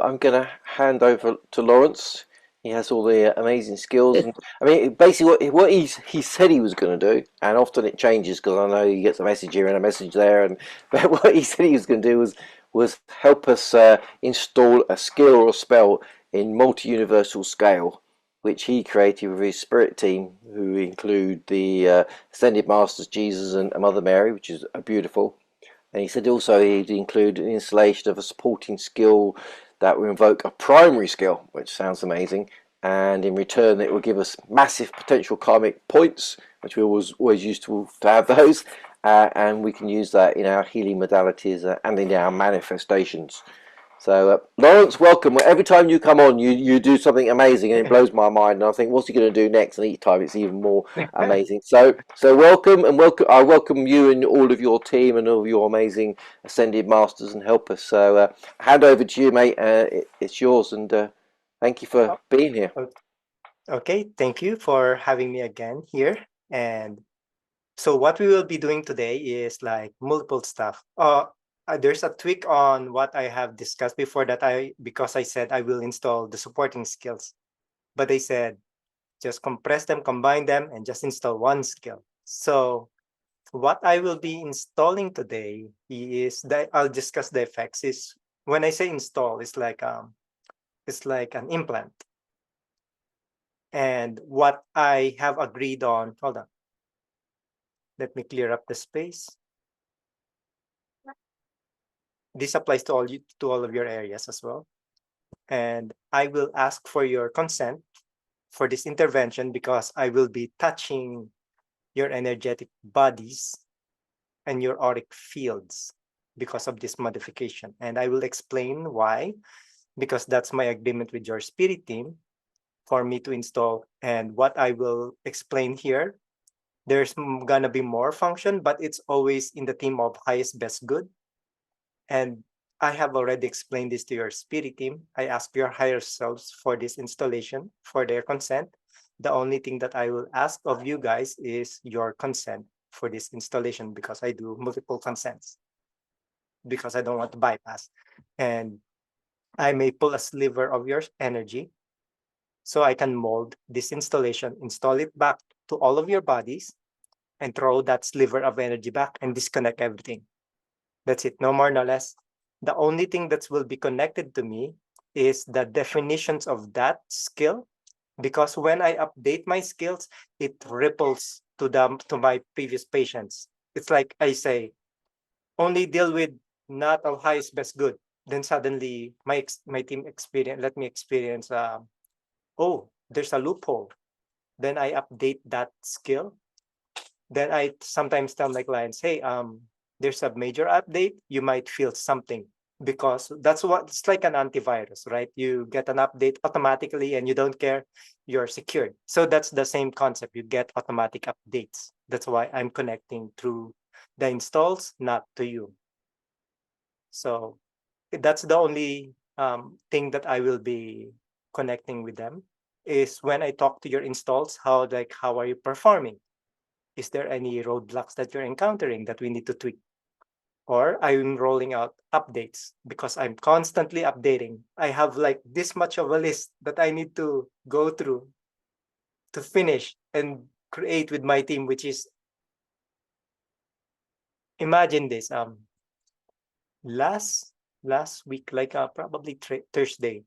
I'm going to hand over to Lawrence. He has all the amazing skills, and I mean, basically, what he said he was going to do, and often it changes because I know he gets a message here and a message there, and but what he said he was going to do was help us install a skill or a spell in multi-universal scale, which he created with his spirit team, who include the Ascended Masters, Jesus, and Mother Mary, which is beautiful. And he said also he'd include an installation of a supporting skill that will invoke a primary skill, which sounds amazing. And in return, it will give us massive potential karmic points, which we always useful to have those. And we can use that in our healing modalities and in our manifestations. So, Lawrence, welcome. Well, every time you come on, you do something amazing, and it blows my mind. And I think, what's he going to do next? And each time, it's even more amazing. So welcome, and welcome. I welcome you and all of your team and all of your amazing ascended masters and helpers. So, hand over to you, mate. It's yours, and thank you for Oh, being here. okay, thank you for having me again here. And so what we will be doing today is like multiple stuff. There's a tweak on what I have discussed before that because I said I will install the supporting skills, but they said just compress them, combine them, and just install one skill. So what I will be installing today is that I'll discuss the effects. Is when I say install, it's like an implant. And what I have agreed on, hold on, let me clear up the space. This applies to all of your areas as well. And I will ask for your consent for this intervention because I will be touching your energetic bodies and your auric fields because of this modification. And I will explain why, because that's my agreement with your spirit team for me to install. And what I will explain here, there's gonna be more function, but it's always in the theme of highest best good. And I have already explained this to your spirit team. I ask your higher selves for this installation, for their consent. The only thing that I will ask of you guys is your consent for this installation because I do multiple consents because I don't want to bypass. And I may pull a sliver of your energy so I can mold this installation, install it back to all of your bodies, and throw that sliver of energy back and disconnect everything. That's it, no more, no less. The only thing that will be connected to me is the definitions of that skill, because when I update my skills, it ripples to my previous patients. It's like I say, only deal with not of highest best good. Then suddenly my team experience let me experience oh, there's a loophole. Then I update that skill. Then I sometimes tell my clients, hey, there's a major update, you might feel something because that's what it's like an antivirus, right? You get an update automatically and you don't care, you're secured. So that's the same concept. You get automatic updates. That's why I'm connecting through the installs, not to you. So that's the only thing that I will be connecting with them is when I talk to your installs, how are you performing? Is there any roadblocks that you're encountering that we need to tweak? Or I'm rolling out updates because I'm constantly updating. I have like this much of a list that I need to go through to finish and create with my team, which is imagine this. Last week, like probably Thursday,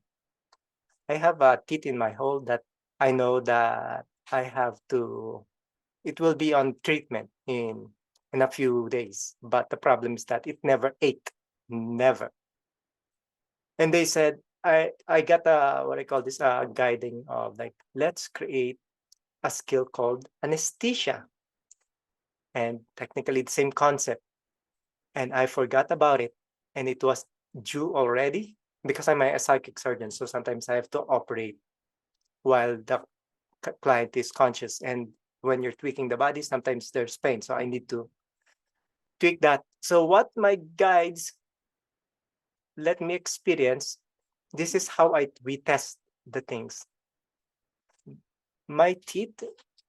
I have a teeth in my hole that I know that I have to. It will be on treatment in a few days, but the problem is that it never ate, never. And they said I got a what I call this guiding of like let's create a skill called anesthesia, and technically the same concept. And I forgot about it, and it was due already because I'm a psychic surgeon, so sometimes I have to operate while the client is conscious. And when you're tweaking the body, sometimes there's pain. So I need to tweak that. So what my guides let me experience, this is how we test the things. My teeth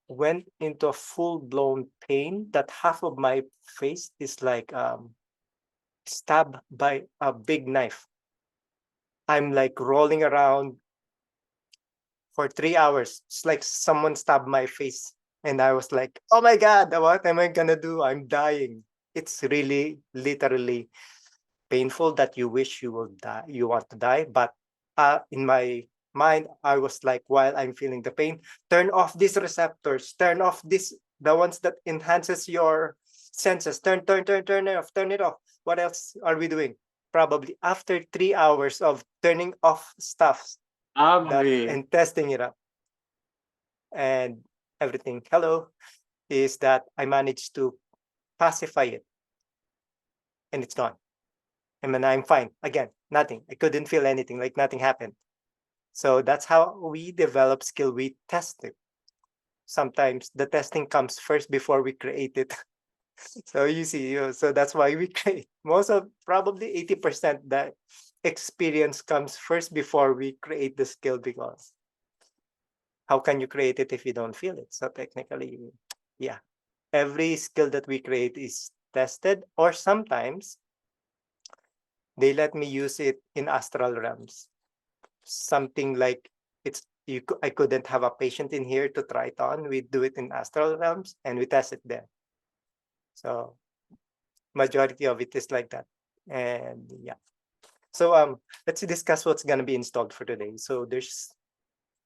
went into a full-blown pain that half of my face is like stabbed by a big knife. I'm like rolling around for 3 hours. It's like someone stabbed my face. And I was like, oh my God, what am I gonna do? I'm dying. It's really literally painful that you wish you will die, you want to die. But in my mind, I was like, while I'm feeling the pain, turn off these receptors, turn off this, the ones that enhances your senses. Turn it off. What else are we doing? Probably after 3 hours of turning off stuff that Agree. and testing it up and everything. Hello, is that I managed to pacify it and it's gone. And then I'm fine. Again, nothing. I couldn't feel anything, like nothing happened. So that's how we develop skill. We test it. Sometimes the testing comes first before we create it. So you see, so that's why we create. Most of probably 80% that experience comes first before we create the skill, because how can you create it if you don't feel it? So technically, yeah, every skill that we create is tested, or sometimes they let me use it in astral realms. Something like I couldn't have a patient in here to try it on. We do it in astral realms and we test it there. So majority of it is like that. And yeah. So let's discuss what's gonna be installed for today. So there's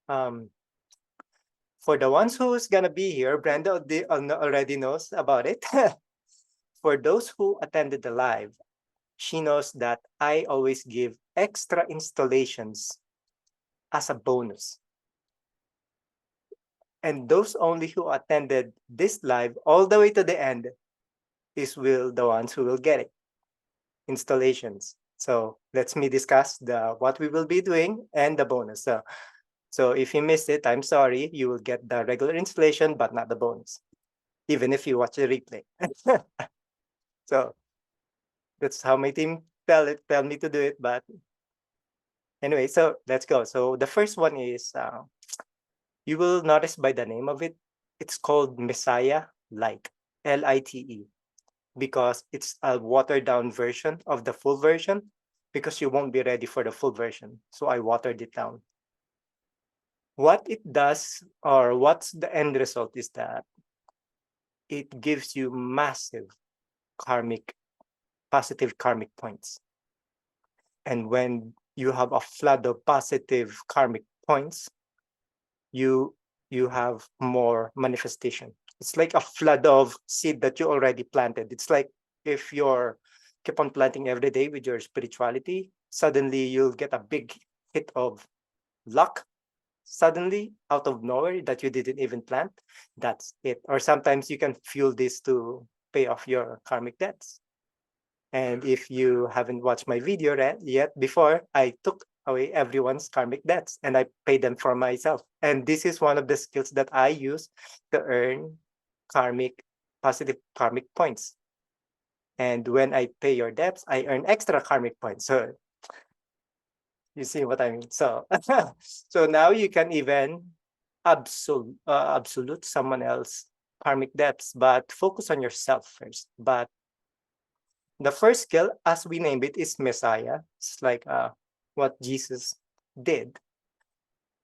for the ones who's gonna be here, Brenda already knows about it. For those who attended the live, she knows that I always give extra installations as a bonus. And those only who attended this live all the way to the end will the ones who will get it. Installations. So let's me discuss the what we will be doing and the bonus. So if you missed it, I'm sorry. You will get the regular installation, but not the bonus, even if you watch the replay. So that's how my team tell me to do it. But anyway, so let's go. So the first one is you will notice by the name of it, it's called Messiah Light, Lite, because it's a watered down version of the full version, because you won't be ready for the full version. So I watered it down. What it does, or what's the end result, is that it gives you massive positive karmic points. And when you have a flood of positive karmic points, you have more manifestation. It's like a flood of seed that you already planted. It's like if you're keep on planting every day with your spirituality, suddenly you'll get a big hit of luck suddenly out of nowhere that you didn't even plant. That's it. Or sometimes you can fuel this to pay off your karmic debts. And if you haven't watched my video yet before, I took away everyone's karmic debts and I paid them for myself. And this is one of the skills that I use to earn positive karmic points. And when I pay your debts, I earn extra karmic points. So you see what I mean? So, so now you can even absolute someone else karmic debts, but focus on yourself first. But the first skill, as we named it, is Messiah. It's like what Jesus did.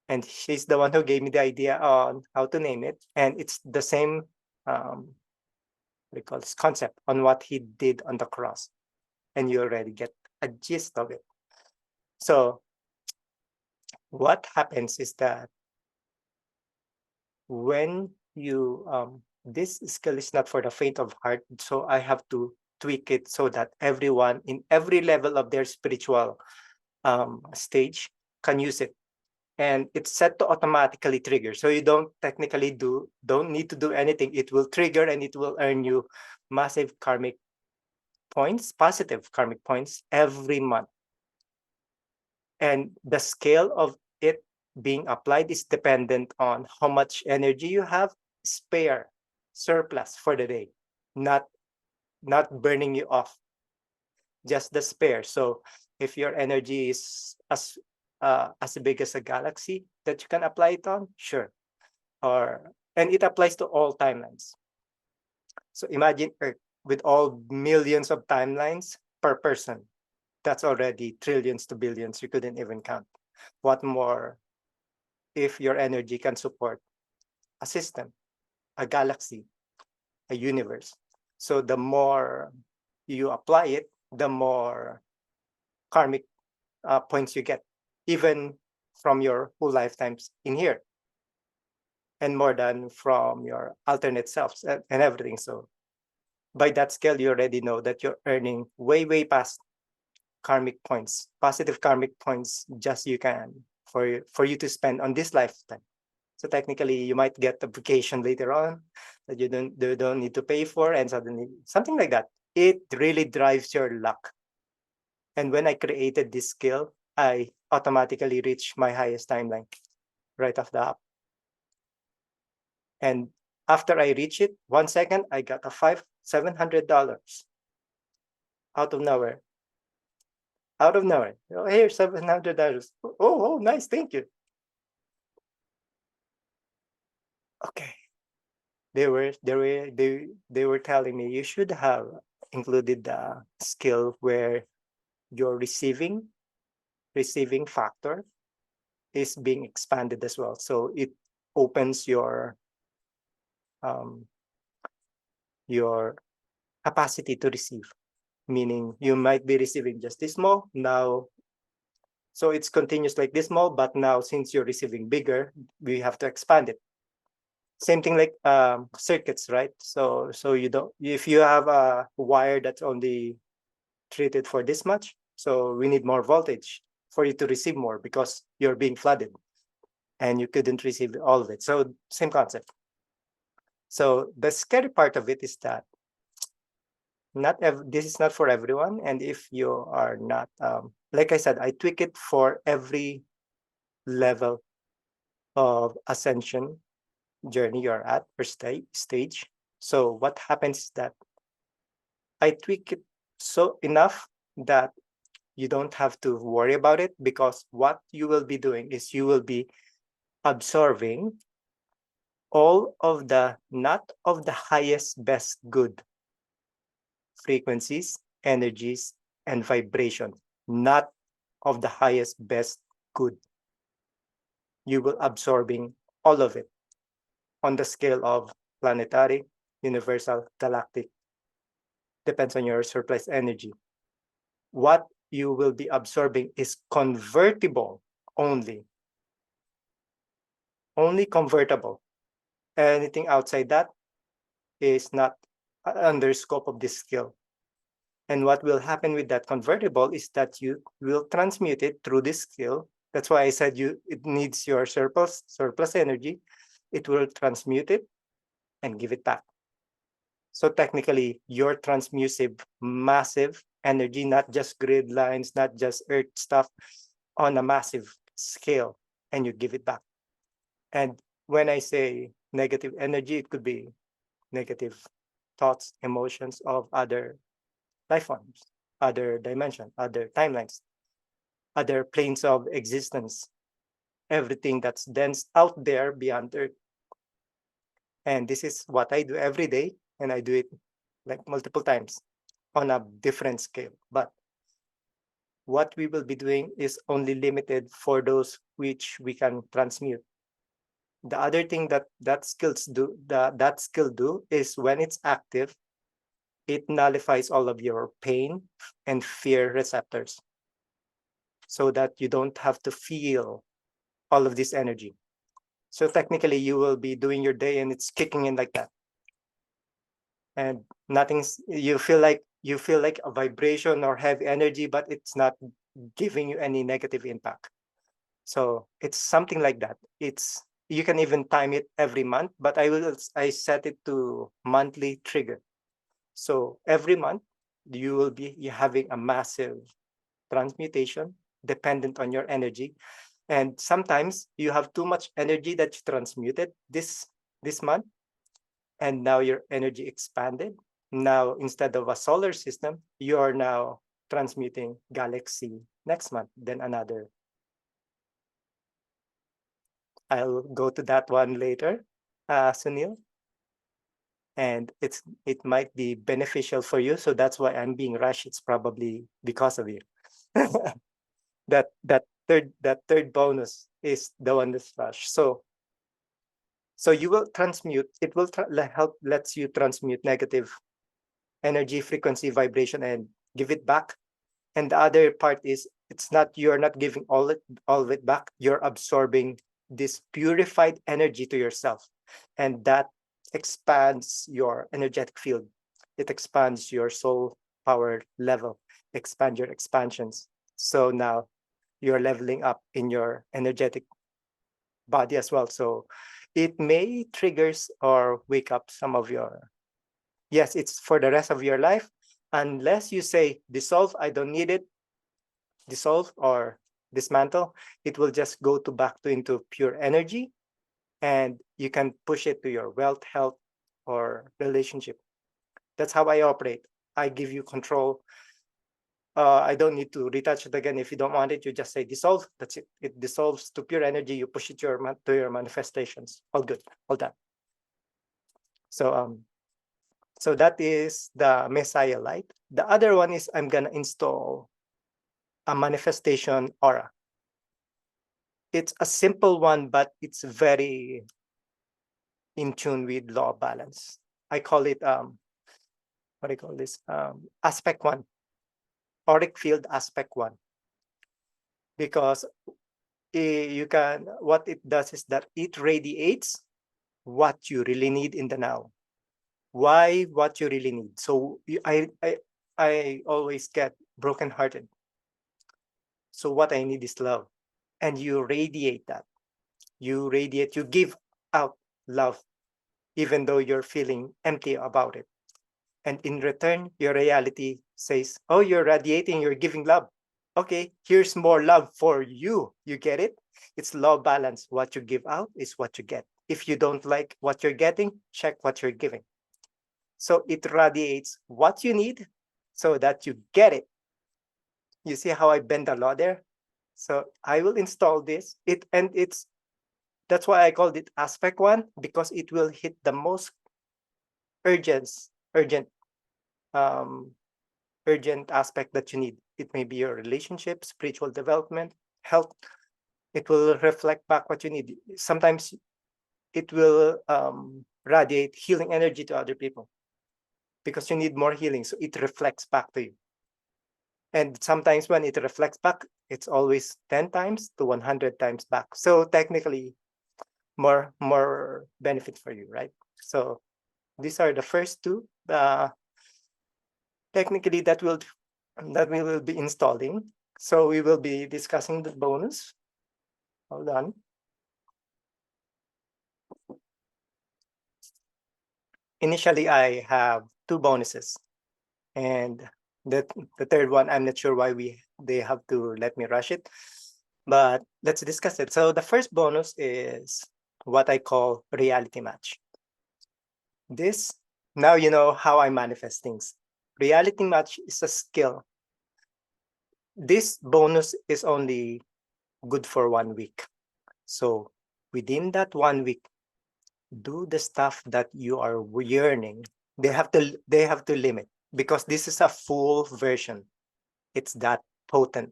And she's the one who gave me the idea on how to name it. And it's the same concept on what he did on the cross. And you already get a gist of it. So what happens is that when you this skill is not for the faint of heart, so I have to tweak it so that everyone in every level of their spiritual stage can use it, and it's set to automatically trigger, so you don't need to do anything. It will trigger and it will earn you massive karmic points, positive karmic points every month. And the scale of it being applied is dependent on how much energy you have surplus for the day, not burning you off, just the spare. So if your energy is as big as a galaxy that you can apply it on, sure. And it applies to all timelines. So imagine Earth with all millions of timelines per person. that's already trillions to billions you couldn't even count. What more if your energy can support a system, a galaxy, a universe? So the more you apply it, the more karmic points you get, even from your whole lifetimes in here, and more than from your alternate selves and everything. So by that scale, you already know that you're earning way, way past karmic points, positive karmic points, just you can for you to spend on this lifetime. So technically, you might get a vacation later on that you don't need to pay for, and suddenly something like that. It really drives your luck. And when I created this skill, I automatically reached my highest timeline right off the app. And after I reach it, 1 second, I got a $700 out of nowhere. Out of nowhere. Oh, here's $700. Oh, nice, thank you. Okay. They were telling me you should have included the skill where your receiving factor is being expanded as well. So it opens um, your capacity to receive, meaning you might be receiving just this small now. So it's continuous like this small, but now since you're receiving bigger, we have to expand it. Same thing like circuits, right? So you don't, if you have a wire that's only treated for this much, so we need more voltage for you to receive more because you're being flooded and you couldn't receive all of it. So same concept. So the scary part of it is that this is not for everyone. And if you are not, like I said, I tweak it for every level of ascension journey you're at or stage. So what happens is that I tweak it so enough that you don't have to worry about it, because what you will be doing is you will be absorbing all of the not of the highest best good frequencies, energies, and vibration, not of the highest best good. You will absorbing all of it on the scale of planetary, universal, galactic, depends on your surplus energy. What you will be absorbing is convertible only convertible. Anything outside that is not under scope of this skill. And what will happen with that convertible is that you will transmute it through this skill. That's why I said it needs your surplus energy. It will transmute it and give it back. So technically, your transmusive, massive energy, not just grid lines, not just earth stuff, on a massive scale, and you give it back. And when I say negative energy, it could be negative thoughts, emotions of other life forms, other dimensions, other timelines, other planes of existence, everything that's dense out there beyond Earth. And this is what I do every day, and I do it like multiple times on a different scale. But what we will be doing is only limited for those which we can transmute. The other thing that skill do is when it's active, it nullifies all of your pain and fear receptors, so that you don't have to feel all of this energy. So technically, you will be doing your day and it's kicking in like that, and you feel like a vibration or heavy energy, but it's not giving you any negative impact. So it's something like that. You can even time it every month, but I set it to monthly trigger. So every month you will be having a massive transmutation dependent on your energy. And sometimes you have too much energy that you transmuted this month, and now your energy expanded. Now, instead of a solar system, you are now transmuting galaxy next month, then another. I'll go to that one later, Sunil. And it might be beneficial for you. So that's why I'm being rushed. It's probably because of you. that third bonus is the one that's flash. So you will transmute. It will help lets you transmute negative energy, frequency, vibration, and give it back. And the other part is it's not you're not giving all of it back. You're absorbing this purified energy to yourself, and that expands your energetic field. It expands your soul power level, expand your expansions. So now you're leveling up in your energetic body as well. So it may triggers or wake up some of your, yes, it's for the rest of your life, unless you say dissolve, I don't need it, dissolve or dismantle, it will just go to back to into pure energy, and you can push it to your wealth, health, or relationship. That's how I operate. I give you control. I don't need to retouch it again. If you don't want it, you just say dissolve. That's it. It dissolves to pure energy. You push it to your manifestations. All good. All done. So that is the Messiah light. The other one is I'm gonna install a manifestation aura. It's a simple one, but it's very in tune with law of balance. I call it what do I call this? Aspect one, auric field aspect one, because you can, what it does is that it radiates what you really need in the now. Why what you really need? So I always get brokenhearted. So what I need is love, and you radiate that. You radiate. You give out love, even though you're feeling empty about it. And in return, your reality says, oh, you're radiating, you're giving love. Okay, here's more love for you. You get it? It's love balance. What you give out is what you get. If you don't like what you're getting, check what you're giving. So it radiates what you need so that you get it. You see how I bend the law there? So I will install this. That's why I called it aspect one, because it will hit the most urgent, urgent um, urgent aspect that you need. It may be your relationship, spiritual development, health. It will reflect back what you need. Sometimes it will radiate healing energy to other people because you need more healing. So it reflects back to you. And sometimes when it reflects back, it's always 10 times to 100 times back. So technically, more benefit for you, right? So these are the first two. Technically, that we will be installing. So we will be discussing the bonus. Hold on. Initially, I have two bonuses, and the third one, I'm not sure why they have to let me rush it, but let's discuss it. So the first bonus is what I call reality match. This, now you know how I manifest things. Reality match is a skill. This bonus is only good for 1 week. So within that 1 week, do the stuff that you are yearning. They have to limit, because this is a full version. It's that potent.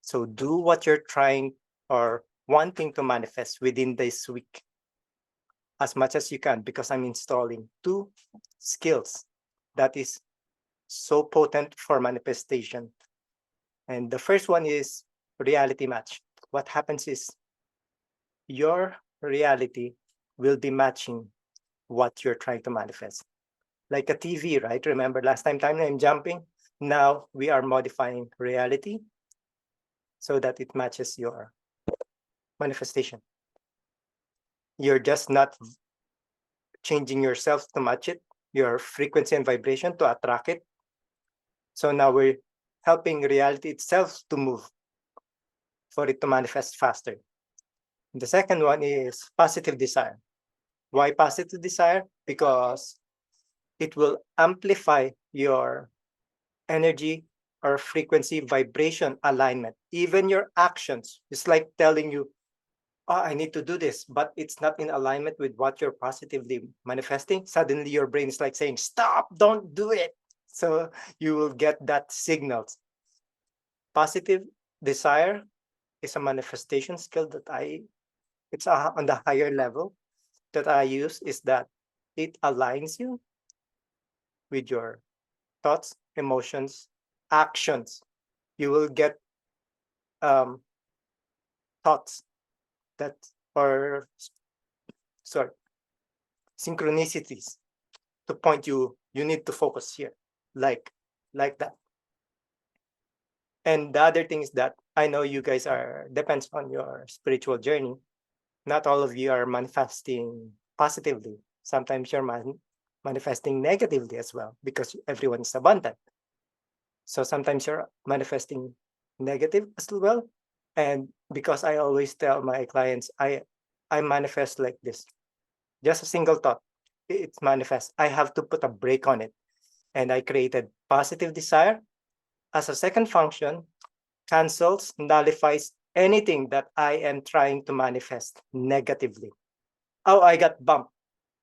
So do what you're trying or wanting to manifest within this week as much as you can, because I'm installing two skills that is so potent for manifestation. And the first one is reality match. What happens is your reality will be matching what you're trying to manifest. Like a TV, right? Remember last time I'm jumping? Now we are modifying reality so that it matches your manifestation. You're just not changing yourself to match it, your frequency and vibration to attract it. So now we're helping reality itself to move for it to manifest faster. The second one is positive desire. Why positive desire? Because it will amplify your energy or frequency vibration alignment. Even your actions, it's like telling you, oh, I need to do this, but it's not in alignment with what you're positively manifesting. Suddenly your brain is like saying, stop, don't do it. So you will get that signals. Positive desire is a manifestation skill that it's on the higher level that I use, is that it aligns you with your thoughts, emotions, actions. You will get um, thoughts that, or sorry, synchronicities to point you need to focus here, like that. And the other thing is that I know you guys depends on your spiritual journey. Not all of you are manifesting positively. Sometimes you're manifesting negatively as well, because everyone is abundant. So sometimes you're manifesting negative as well. And because I always tell my clients, I manifest like this. Just a single thought, it manifests. I have to put a break on it. And I created positive desire as a second function, cancels, nullifies anything that I am trying to manifest negatively. Oh, I got bumped.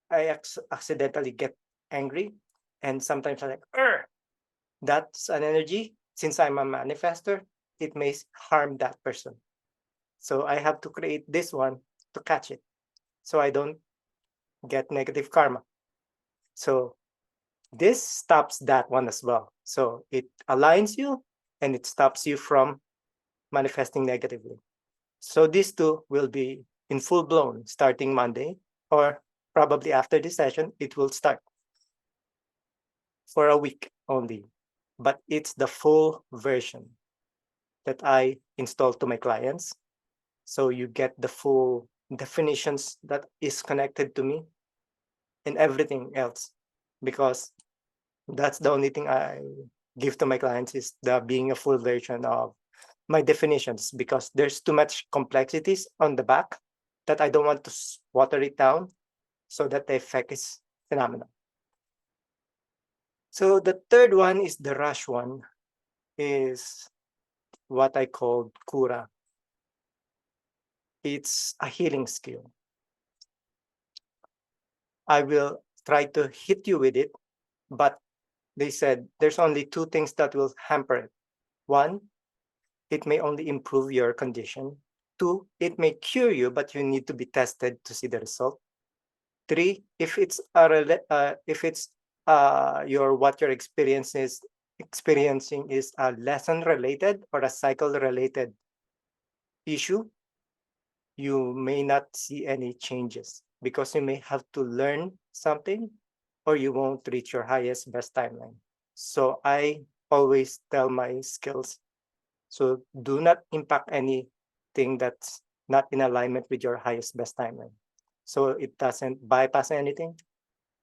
I accidentally get angry. And sometimes I'm like, "Urgh." That's an energy. Since I'm a manifester, it may harm that person. So I have to create this one to catch it, so I don't get negative karma. So this stops that one as well. So it aligns you and it stops you from manifesting negatively. So these two will be in full blown starting Monday, or probably after this session, it will start for a week only. But it's the full version that I install to my clients. So you get the full definitions that is connected to me and everything else, because that's the only thing I give to my clients, is the being a full version of my definitions, because there's too much complexities on the back that I don't want to water it down so that the effect is phenomenal. So the third one is the rush one, is what I call kura. It's a healing skill. I will try to hit you with it, but they said there's only two things that will hamper it. One, it may only improve your condition. Two, it may cure you, but you need to be tested to see the result. Three, if it's your what your experiencing is a lesson related or a cycle related issue, you may not see any changes, because you may have to learn something or you won't reach your highest best timeline. So I always tell my skills, so do not impact anything that's not in alignment with your highest best timeline. So it doesn't bypass anything,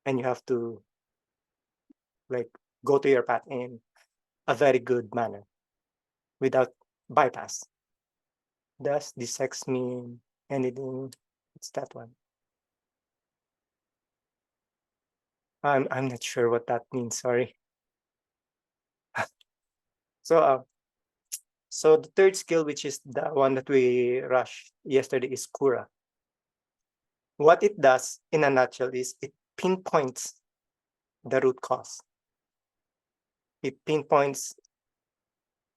and you have to like go to your path in a very good manner without bypass. Does this sex mean anything? It's that one. I'm not sure what that means. Sorry. So so the third skill, which is the one that we rushed yesterday, is Kura. What it does in a nutshell is it pinpoints the root cause. It pinpoints,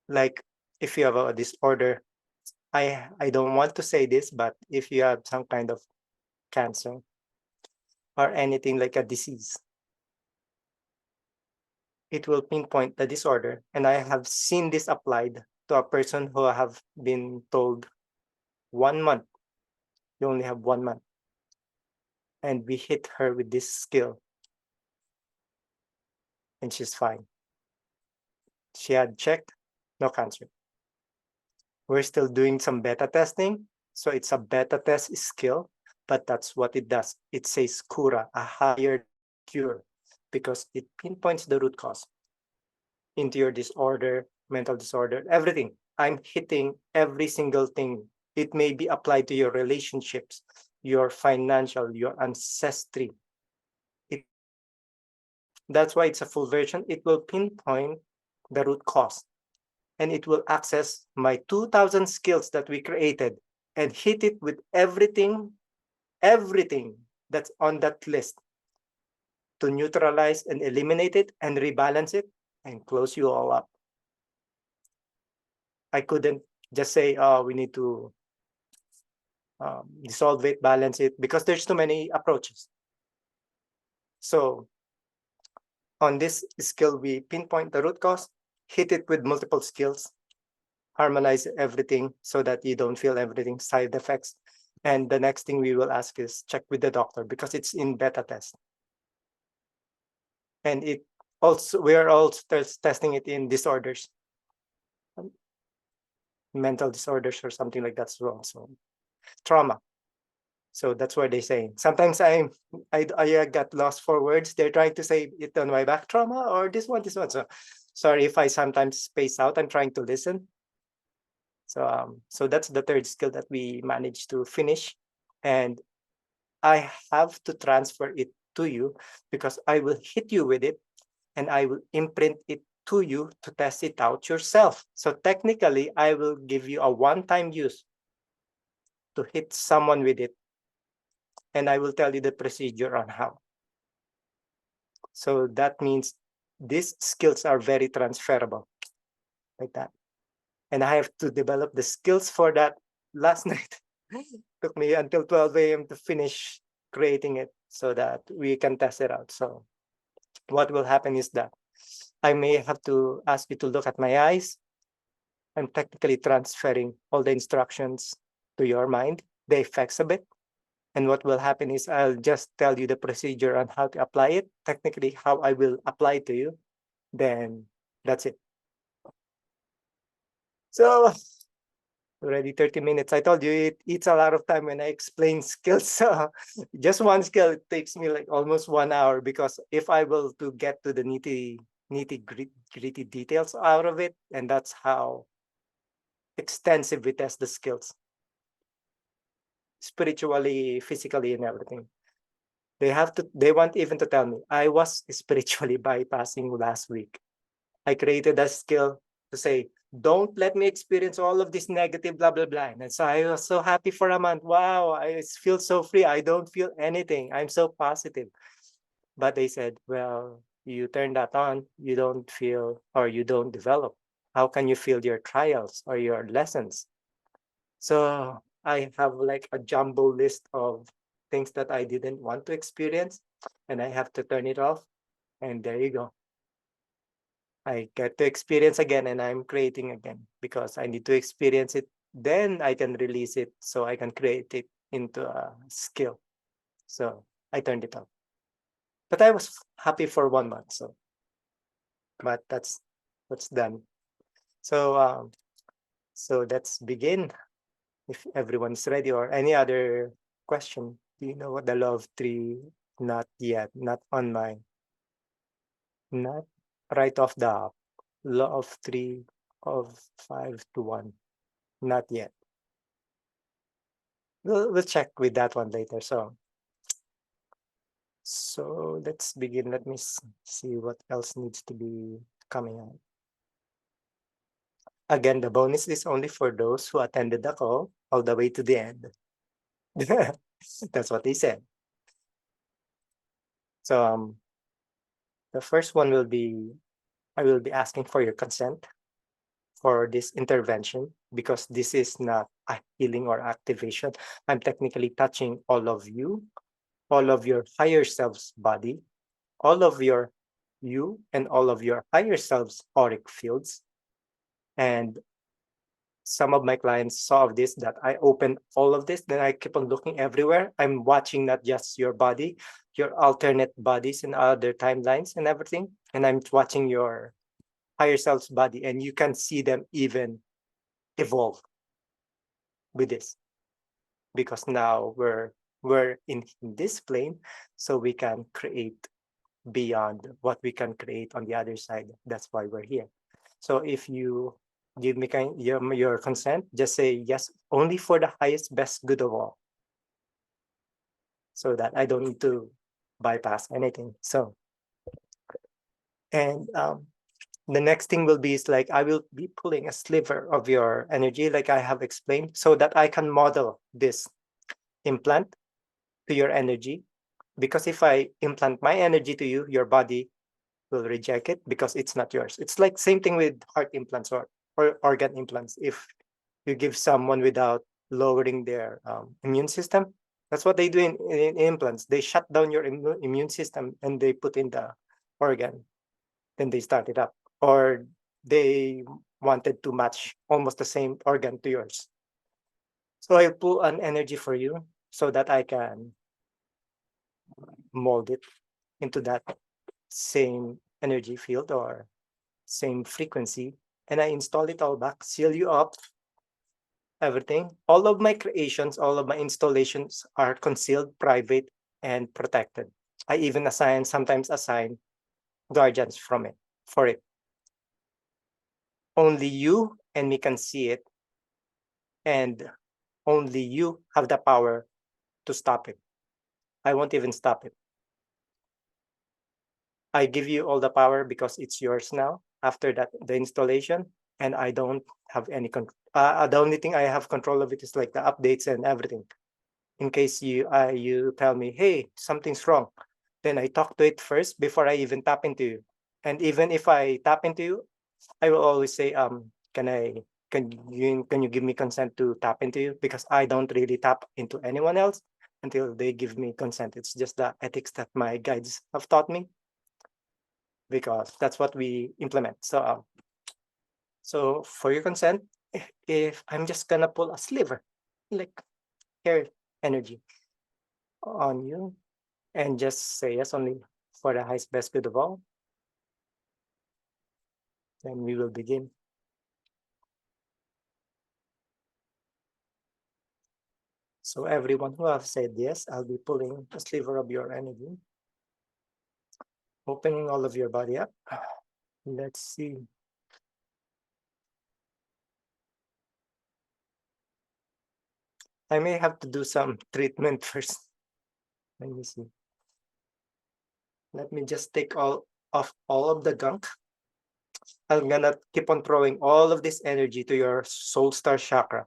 like if you have a disorder, I don't want to say this, but if you have some kind of cancer or anything like a disease, it will pinpoint the disorder. And I have seen this applied to a person who have been told 1 month, you only have 1 month. And we hit her with this skill and she's fine. She had checked, no cancer. We're still doing some beta testing. So it's a beta test skill, but that's what it does. It says Kura, a higher cure, because it pinpoints the root cause into your disorder, mental disorder, everything. I'm hitting every single thing. It may be applied to your relationships, your financial, your ancestry. That's why it's a full version. It will pinpoint the root cause, and it will access my 2,000 skills that we created and hit it with everything that's on that list to neutralize and eliminate it and rebalance it and close you all up. I couldn't just say, oh, we need to dissolve it, balance it, because there's too many approaches. So on this skill, we pinpoint the root cause, hit it with multiple skills, harmonize everything so that you don't feel everything side effects. And the next thing we will ask is check with the doctor, because it's in beta test. And it also, we are also testing it in disorders, mental disorders or something like that as well. So trauma. So that's what they're saying. Sometimes I got lost for words. They're trying to say it on my back, trauma or this one. So sorry if I sometimes space out. I'm trying to listen. So that's the third skill that we managed to finish, and I have to transfer it to you because I will hit you with it, and I will imprint it to you to test it out yourself. So technically, I will give you a one-time use to hit someone with it, and I will tell you the procedure on how. So that means these skills are very transferable, like that. And I have to develop the skills for that last night. Took me until 12 a.m. to finish creating it so that we can test it out. So what will happen is that I may have to ask you to look at my eyes. I'm technically transferring all the instructions to your mind, the effects of it. And what will happen is I'll just tell you the procedure on how to apply it, technically how I will apply to you. Then that's it. So already 30 minutes. I told you it eats a lot of time when I explain skills. So just one skill, it takes me like almost 1 hour, because if I will to get to the nitty gritty details out of it, and that's how extensive we test the skills, spiritually, physically, and everything. They want even to tell me I was spiritually bypassing last week. I created a skill to say, don't let me experience all of this negative, blah, blah, blah. And so I was so happy for a month. Wow, I feel so free. I don't feel anything. I'm so positive. But they said, well, you turn that on, you don't feel or you don't develop. How can you feel your trials or your lessons? So I have like a jumbo list of things that I didn't want to experience, and I have to turn it off. And there you go. I get to experience again, and I'm creating again because I need to experience it. Then I can release it so I can create it into a skill. So I turned it off. But I was happy for 1 month. So, but that's what's done. So let's begin. If everyone's ready, or any other question. Do you know what the law of three? Not yet. Not on my. Not right off the law of three of 5 to 1. Not yet. We'll check with that one later. So let's begin. Let me see what else needs to be coming out. Again, the bonus is only for those who attended the call all the way to the end. That's what they said. So the first one will be, I will be asking for your consent for this intervention, because this is not a healing or activation. I'm technically touching all of you, all of your higher self's body, all of your you, and all of your higher self's auric fields. And some of my clients saw this, that I opened all of this, then I keep on looking everywhere. I'm watching not just your body, your alternate bodies and other timelines and everything. And I'm watching your higher self's body, and you can see them even evolve with this, because now we're in this plane, so we can create beyond what we can create on the other side. That's why we're here. So if you give me your consent, just say yes, only for the highest best good of all, so that I don't need to bypass anything. So, and the next thing will be is like, I will be pulling a sliver of your energy, like I have explained, so that I can model this implant to your energy. Because if I implant my energy to you, your body will reject it because it's not yours. It's like same thing with heart implants or organ implants if you give someone without lowering their immune system. That's what they do in implants. They shut down your immune system and they put in the organ. Then they start it up. Or they wanted to match almost the same organ to yours. So I'll pull an energy for you so that I can mold it into that same energy field or same frequency. And I install it all back, seal you up, everything. All of my creations, all of my installations are concealed, private, and protected. I even sometimes assign guardians from it, for it. Only you and me can see it, and only you have the power to stop it. I won't even stop it. I give you all the power because it's yours now after that the installation, and I don't have any control. The only thing I have control of it is like the updates and everything. In case you tell me, hey, something's wrong, then I talk to it first before I even tap into you. And even if I tap into you, I will always say, can you give me consent to tap into you? Because I don't really tap into anyone else until they give me consent. It's just the ethics that my guides have taught me, because that's what we implement. So for your consent, if I'm just gonna pull a sliver, like hair energy on you, and just say yes only for the highest best good of all, then we will begin. So everyone who have said yes, I'll be pulling a sliver of your energy, opening all of your body up. Let's see. I may have to do some treatment first. Let me see. Let me just take all of the gunk. I'm gonna keep on throwing all of this energy to your soul star chakra.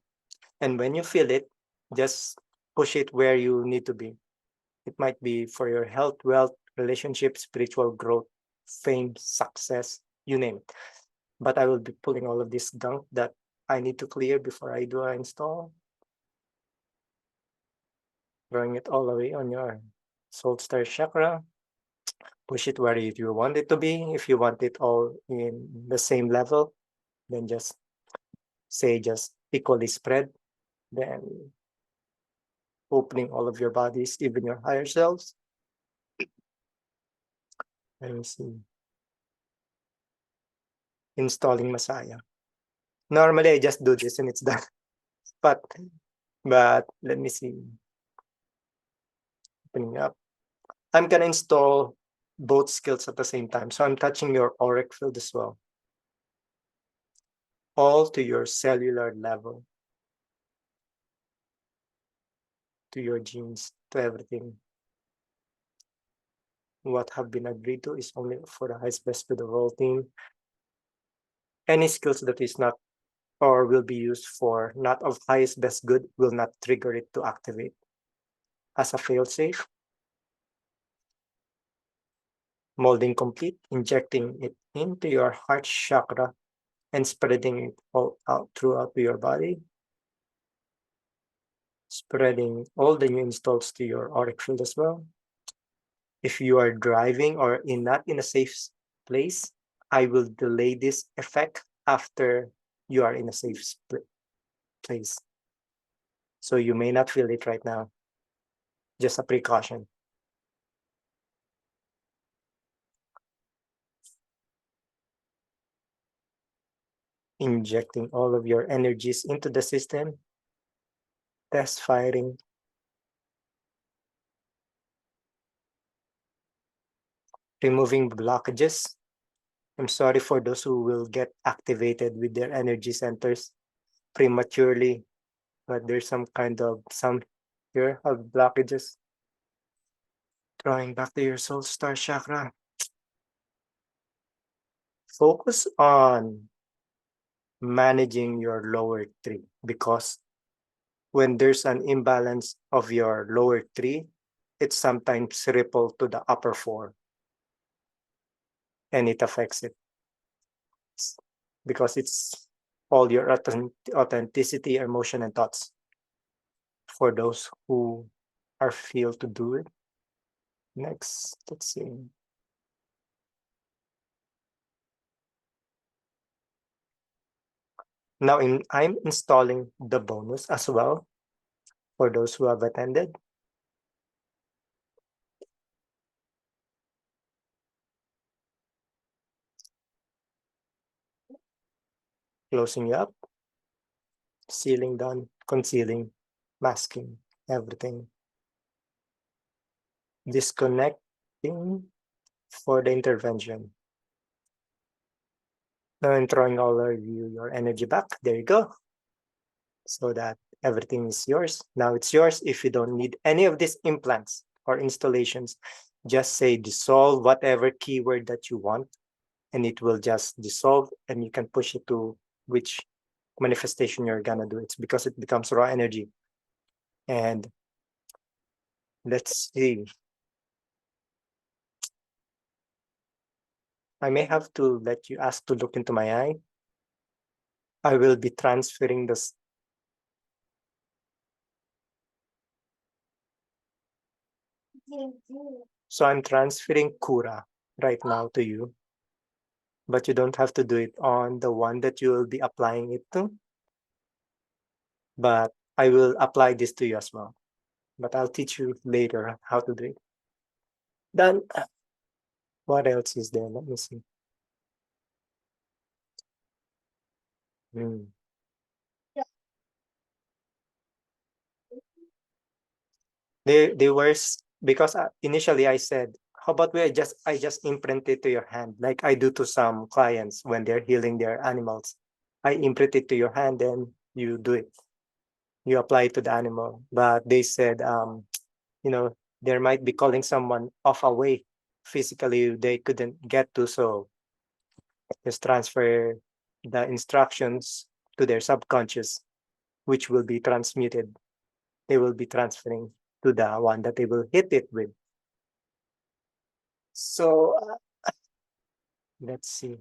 And when you feel it, just push it where you need to be. It might be for your health, wealth, relationship, spiritual growth, fame, success, you name it. But I will be pulling all of this gunk that I need to clear before I do an install. Throwing it all away on your soul star chakra. Push it where you want it to be. If you want it all in the same level, then just equally spread. Then opening all of your bodies, even your higher selves. Let me see. Installing Messiah. Normally I just do this and it's done. But let me see. Opening up. I'm gonna install both skills at the same time. So I'm touching your auric field as well. All to your cellular level. To your genes, to everything. What have been agreed to is only for the highest best good of all team. Any skills that is not or will be used for not of highest best good will not trigger it to activate. As a failsafe, molding complete, injecting it into your heart chakra and spreading it all out throughout your body. Spreading all the new installs to your auric field as well. If you are driving or not in a safe place, I will delay this effect after you are in a safe place. So you may not feel it right now. Just a precaution. Injecting all of your energies into the system. Test firing. Removing blockages. I'm sorry for those who will get activated with their energy centers prematurely, but there's some here of blockages. Drawing back to your soul star chakra. Focus on managing your lower three, because when there's an imbalance of your lower three, it sometimes ripple to the upper four and it affects it because it's all your authenticity, emotion, and thoughts. For those who are feel to do it. Next, let's see. Now I'm installing the bonus as well for those who have attended. Closing you up, sealing done, concealing, masking, everything. Disconnecting for the intervention. Now I'm throwing all of your energy back. There you go. So that everything is yours. Now it's yours. If you don't need any of these implants or installations, just say dissolve whatever keyword that you want, and it will just dissolve, and you can push it to which manifestation you're gonna do. It's because it becomes raw energy. And let's see. I may have to let you ask to look into my eye. I will be transferring this. So I'm transferring Kura right now to you, but you don't have to do it on the one that you will be applying it to. But I will apply this to you as well. But I'll teach you later how to do it. Then, what else is there? Let me see. Hmm. They were because initially I said, how about I just imprint it to your hand like I do to some clients when they're healing their animals. I imprint it to your hand and you do it. You apply it to the animal. But they said, you know, there might be calling someone off away physically they couldn't get to, so just transfer the instructions to their subconscious, which will be transmuted. They will be transferring to the one that they will hit it with. So let's see.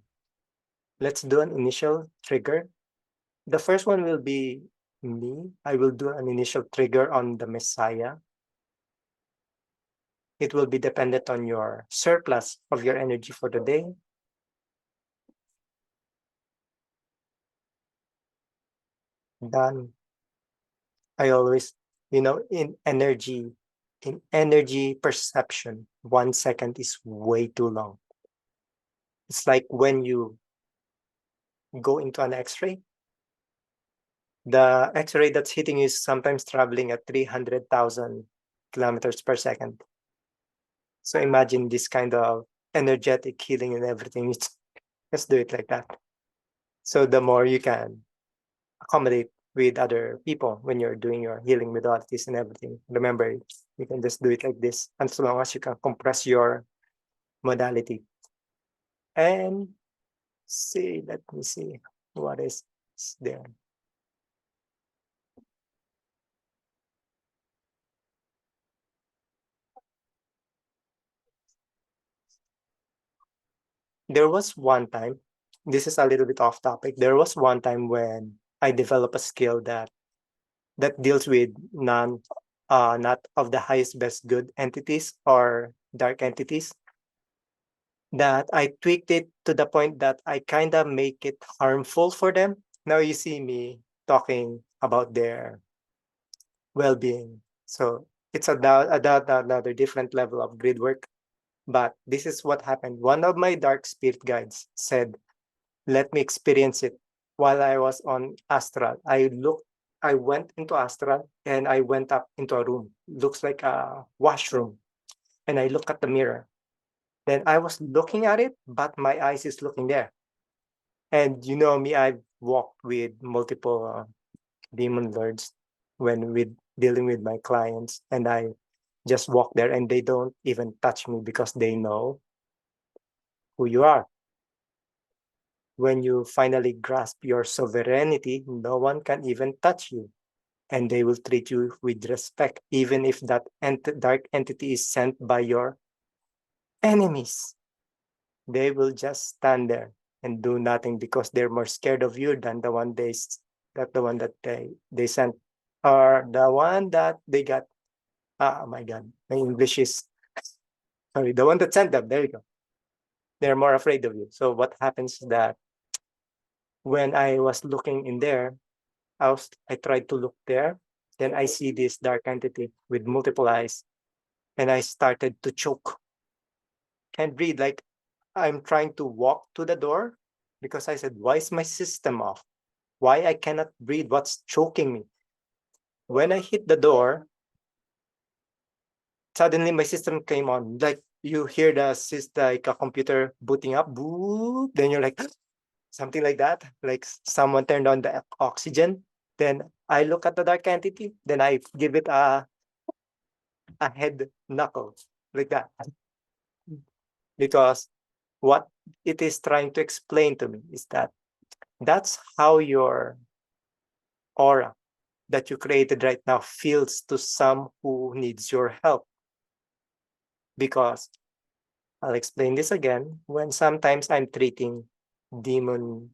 Let's do an initial trigger. The first one will be me. I will do an initial trigger on the Messiah. It will be dependent on your surplus of your energy for the day. Done. I always, in energy perception, 1 second is way too long. It's like when you go into an X-ray, the X-ray that's hitting you is sometimes traveling at 300,000 kilometers per second. So imagine this kind of energetic healing and everything. Let's do it like that. So the more you can accommodate with other people when you're doing your healing modalities and everything, remember, you can just do it like this, and so long as you can compress your modality. And see, let me see what is there. There was one time, this is a little bit off topic. There was one time when I developed a skill that deals with not of the highest best good entities or dark entities, that I tweaked it to the point that I kind of make it harmful for them. Now you see me talking about their well-being. So it's another different level of grid work. But this is what happened. One of my dark spirit guides said, let me experience it. While I was on astral, I went into astral and I went up into a room. Looks like a washroom. And I look at the mirror. Then I was looking at it, but my eyes is looking there. And you know me, I've walked with multiple demon lords when with dealing with my clients, and I just walk there and they don't even touch me because they know who you are. When you finally grasp your sovereignty, no one can even touch you. And they will treat you with respect, even if that dark entity is sent by your enemies. They will just stand there and do nothing because they're more scared of you than the one that they sent, or the one that they got. Oh my God, my English is sorry. The one that sent them. There you go. They're more afraid of you. So what happens is that when I was looking in there, I tried to look there. Then I see this dark entity with multiple eyes, and I started to choke. Can't breathe. Like I'm trying to walk to the door because I said, "Why is my system off? Why I cannot breathe? What's choking me?" When I hit the door, suddenly my system came on. Like you hear the system, like a computer booting up, boo. Then you're like something like that. Like someone turned on the oxygen. Then I look at the dark entity. Then I give it a head knuckle like that, because what it is trying to explain to me is that that's how your aura that you created right now feels to some who needs your help. Because I'll explain this again. When sometimes I'm treating demon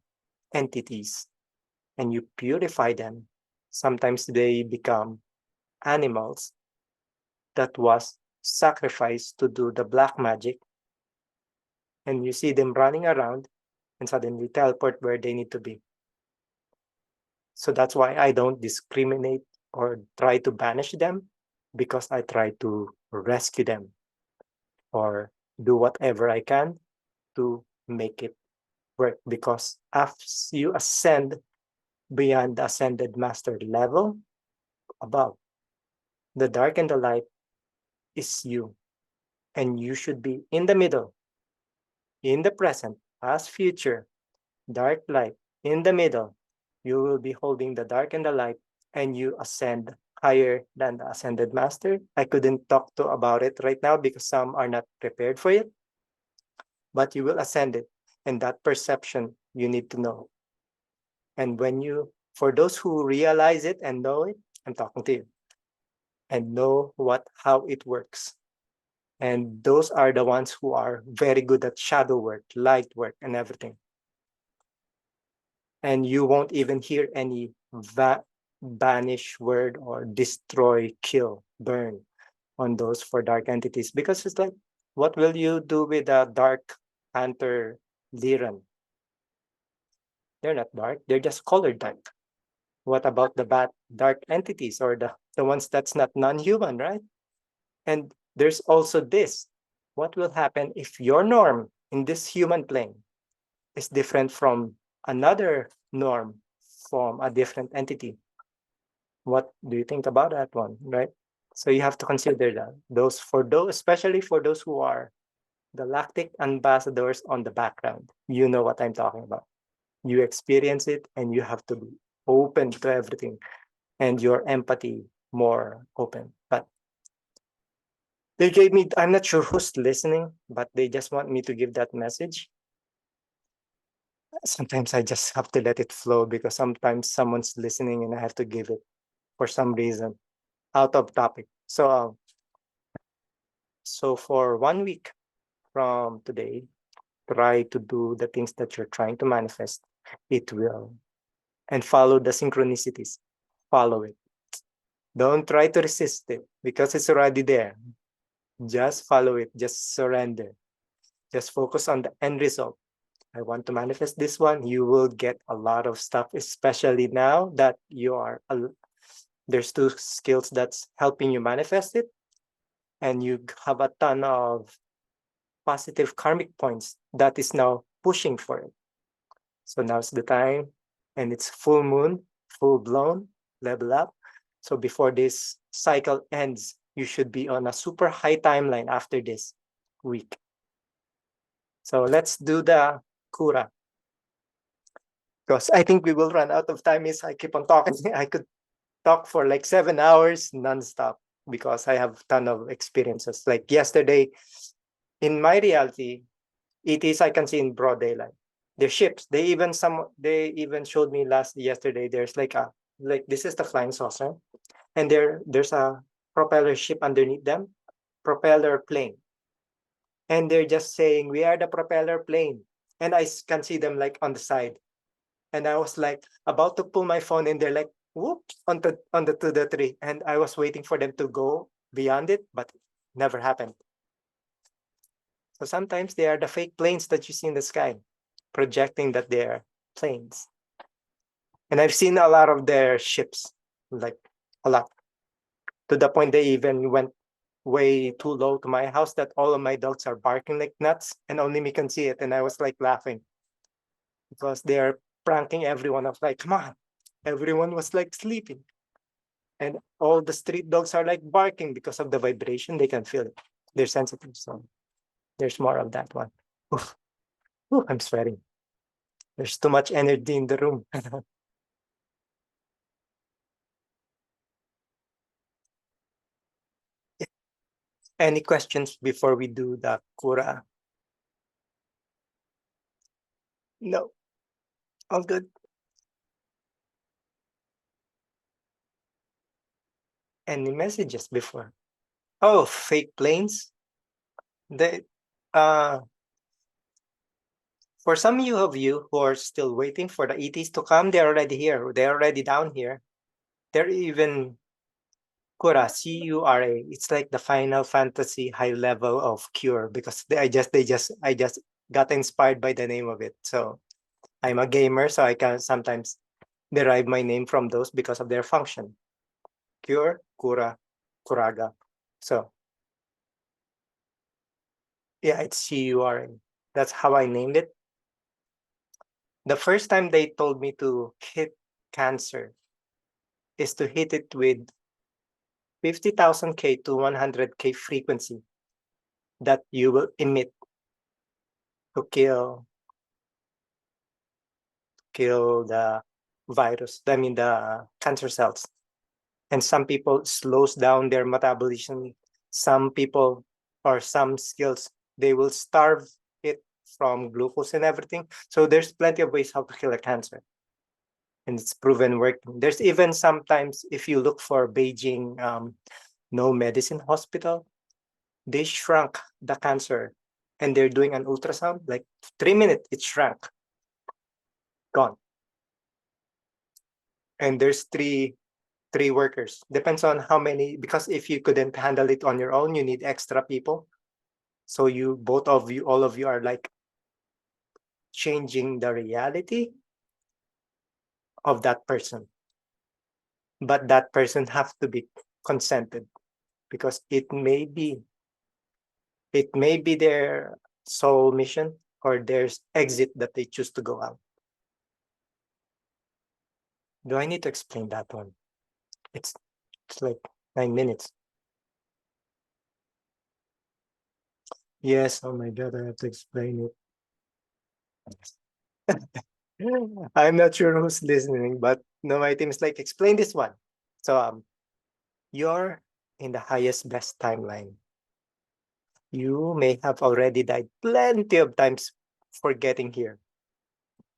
entities and you purify them, sometimes they become animals that was sacrificed to do the black magic, and you see them running around and suddenly teleport where they need to be. So that's why I don't discriminate or try to banish them, because I try to rescue them or do whatever I can to make it work. Because as you ascend beyond the ascended master level above, the dark and the light is you, and you should be in the middle, in the present, past, future, dark, light, in the middle. You will be holding the dark and the light, and you ascend higher than the ascended master. I couldn't talk to about it right now because some are not prepared for it, but you will ascend it. And that perception you need to know. And for those who realize it and know it, I'm talking to you, and know how it works. And those are the ones who are very good at shadow work, light work, and everything. And you won't even hear any banish word or destroy, kill, burn on those for dark entities, because it's like, what will you do with a dark panther liran? They're not dark, they're just colored dark. What about the bad dark entities, or the ones that's not non-human, right? And there's also this. What will happen if your norm in this human plane is different from another norm from a different entity? What do you think about that one, right? So you have to consider that. Especially for those who are the lactic ambassadors on the background, you know what I'm talking about. You experience it, and you have to be open to everything, and your empathy more open. But they gave me, I'm not sure who's listening, but they just want me to give that message. Sometimes I just have to let it flow, because sometimes someone's listening and I have to give it for some reason out of topic. So for 1 week from today, try to do the things that you're trying to manifest. It will. And follow the synchronicities. Follow it. Don't try to resist it, because it's already there. Just follow it. Just surrender. Just focus on the end result. I want to manifest this one. You will get a lot of stuff, especially now that there's two skills that's helping you manifest it, and you have a ton of positive karmic points that is now pushing for it. So now's the time, and it's full moon, full blown, level up. So before this cycle ends, you should be on a super high timeline after this week. So let's do the kura, because I think we will run out of time. Is I keep on talking. I could talk for like 7 hours nonstop, because I have a ton of experiences. Like yesterday, in my reality, I can see in broad daylight. There's ships. They even showed me yesterday. There's like this is the flying saucer, and there's a propeller ship underneath them, propeller plane, and they're just saying we are the propeller plane. and I can see them like on the side. And I was like about to pull my phone, and they're like, whoop, on the to the tree. And I was waiting for them to go beyond it, but never happened. So sometimes they are the fake planes that you see in the sky, projecting that they're planes. And I've seen a lot of their ships, like a lot, to the point they even went way too low to my house that all of my dogs are barking like nuts and only me can see it. And I was like laughing because they're pranking everyone. I was like, come on. Everyone was like sleeping. And all the street dogs are like barking because of the vibration. They can feel it. They're sensitive. So there's more of that one. Oof. Ooh, I'm sweating. There's too much energy in the room. Any questions before we do the kura? No, all good. Any messages before? Oh, fake planes. They, uh, for some of you who are still waiting for the ETs to come, they're already here. They're already down here. They're even Cura, Cura. It's like the Final Fantasy high level of cure because I just got inspired by the name of it. So I'm a gamer, so I can sometimes derive my name from those because of their function. Cure, Cura, Curaga. So yeah, it's Cura. That's how I named it. The first time they told me to hit cancer is to hit it with 50,000 K to 100K frequency that you will emit to kill the virus, I mean the cancer cells. And some people slows down their metabolism. Some people or some skills, they will starve it from glucose and everything. So there's plenty of ways how to kill a cancer. And it's proven working. There's even sometimes if you look for Beijing no medicine hospital, they shrunk the cancer and they're doing an ultrasound, like 3 minutes, it shrank, gone. And there's three workers. Depends on how many, because if you couldn't handle it on your own, you need extra people. So you, both of you, all of you are like changing the reality of that person. But that person have to be consented because it may be their sole mission or their exit that they choose to go out. Do I need to explain that one? It's like 9 minutes. Yes, oh my God, I have to explain it. I'm not sure who's listening, but no, my team is like, explain this one. So you're in the highest best timeline. You may have already died plenty of times for getting here.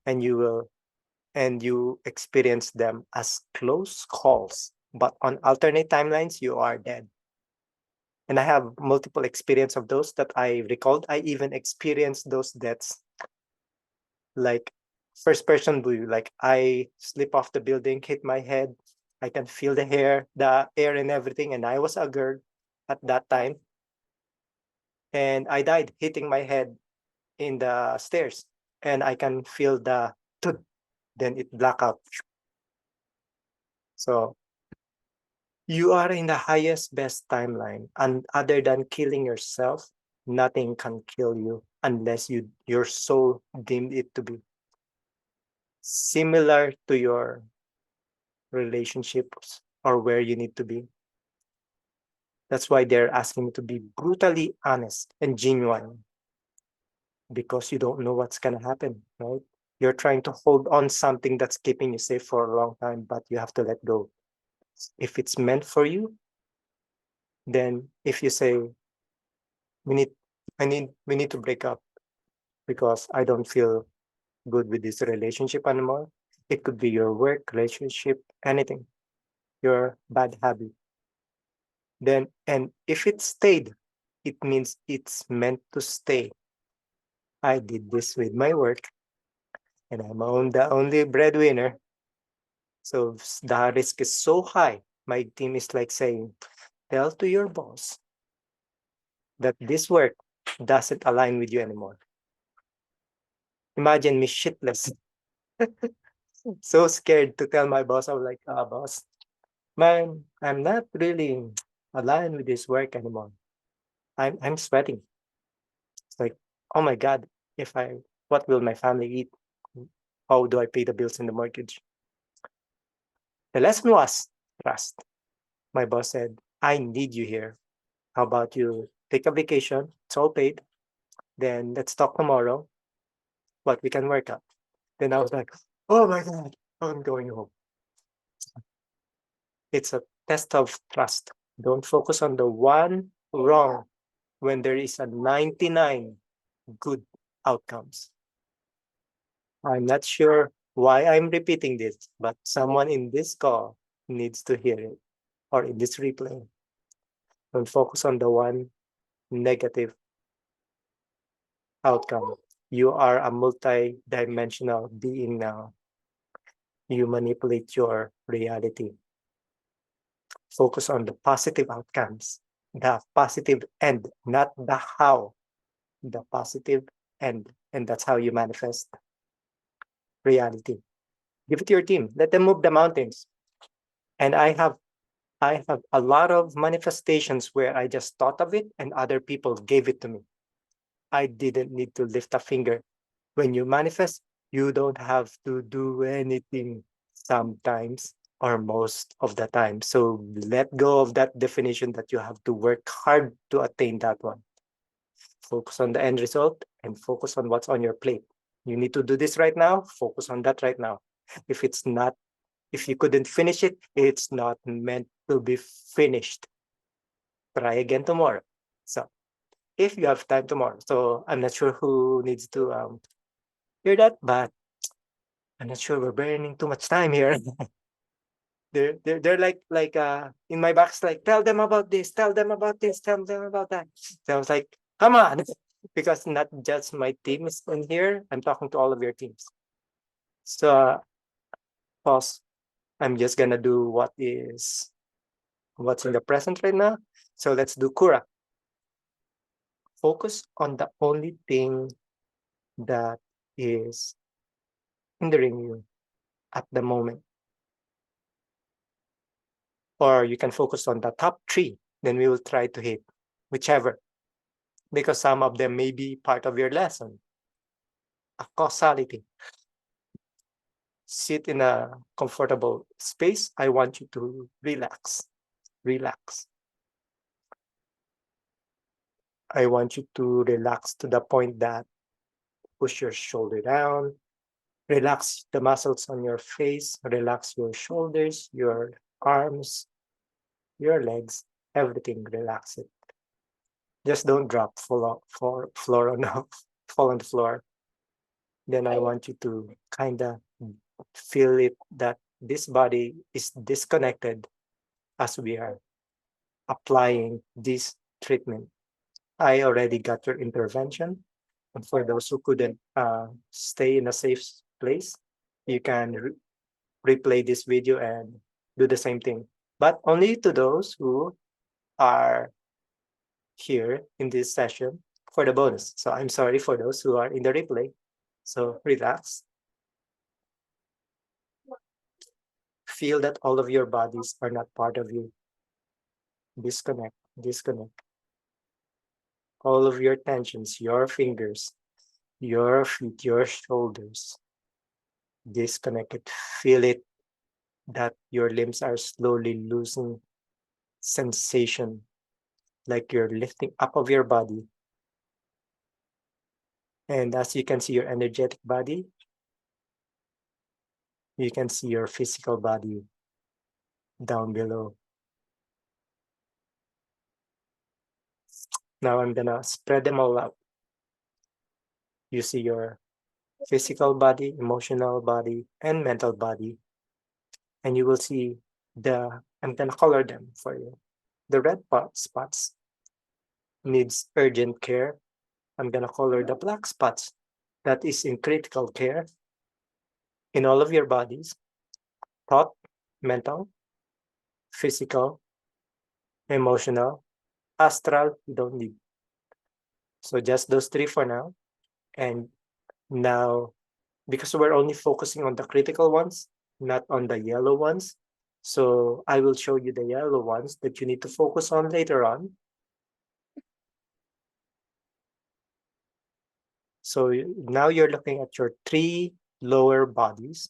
And you experience them as close calls. But on alternate timelines, you are dead. And I have multiple experience of those that I recalled. I even experienced those deaths like first person view, like I slip off the building, hit my head, I can feel the air and everything, and I was a girl at that time, and I died hitting my head in the stairs, and I can feel the thud, then it black out. So you are in the highest best timeline, and other than killing yourself, nothing can kill you unless your soul deemed it to be similar to your relationships or where you need to be. That's why they're asking me to be brutally honest and genuine because you don't know what's going to happen, right? You're trying to hold on something that's keeping you safe for a long time, but you have to let go. If it's meant for you, then if you say, we need, we need to break up because I don't feel good with this relationship anymore. It could be your work, relationship, anything, your bad habit. Then, and if it stayed, it means it's meant to stay. I did this with my work, and the only breadwinner. So the risk is so high. My team is like saying, tell to your boss that this work doesn't align with you anymore. Imagine me shitless, so scared to tell my boss. I was like, boss, man, I'm not really aligned with this work anymore. I'm sweating. It's like, oh my God, if I, what will my family eat? How do I pay the bills and the mortgage? The lesson was trust. My boss said, I need you here. How about you take a vacation? It's all paid. Then let's talk tomorrow what we can work out. Then I was like, oh my God, I'm going home. It's a test of trust. Don't focus on the one wrong when there is a 99 good outcomes. I'm not sure why I'm repeating this, but someone in this call needs to hear it or in this replay. Don't focus on the one negative outcome. You are a multi-dimensional being now. You manipulate your reality. Focus on the positive outcomes, the positive end, not the how, the positive end. And that's how you manifest reality. Give it to your team. Let them move the mountains. And I have a lot of manifestations where I just thought of it and other people gave it to me. I didn't need to lift a finger. When you manifest, you don't have to do anything sometimes or most of the time. So let go of that definition that you have to work hard to attain that one. Focus on the end result and focus on what's on your plate. You need to do this right now, focus on that right now. If it's not, if you couldn't finish it, it's not meant to be finished. Try again tomorrow. So if you have time tomorrow. So I'm not sure who needs to hear that, but I'm not sure we're burning too much time here. they're like in my box, like, tell them about this, tell them about this, tell them about that. So I was like, come on, because not just my team is in here. I'm talking to all of your teams. So pause. I'm just gonna do what's in the present right now. So let's do Kura. Focus on the only thing that is hindering you at the moment. Or you can focus on the top three. Then we will try to hit whichever, because some of them may be part of your lesson. A causality. Sit in a comfortable space. I want you to relax. Relax. I want you to relax to the point that push your shoulder down, relax the muscles on your face, relax your shoulders, your arms, your legs, everything, relax it. Just don't drop, floor on fall on the floor. Then I want you to kind of feel it that this body is disconnected as we are applying this treatment. I already got your intervention. And for those who couldn't stay in a safe place, you can replay this video and do the same thing. But only to those who are here in this session for the bonus. So I'm sorry for those who are in the replay. So relax. Feel that all of your bodies are not part of you. Disconnect, disconnect. All of your tensions, your fingers, your feet, your shoulders. Disconnect it. Feel it that your limbs are slowly losing sensation, like you're lifting up of your body. And as you can see your energetic body, you can see your physical body down below. Now I'm gonna spread them all out. You see your physical body, emotional body, and mental body. And you will see I'm gonna color them for you. The red spots needs urgent care. I'm going to color the black spots that is in critical care in all of your bodies: thought, mental, physical, emotional, astral. You don't need. So just those three for now. And now, because we're only focusing on the critical ones, not on the yellow ones, so I will show you the yellow ones that you need to focus on later on. So now you're looking at your three lower bodies,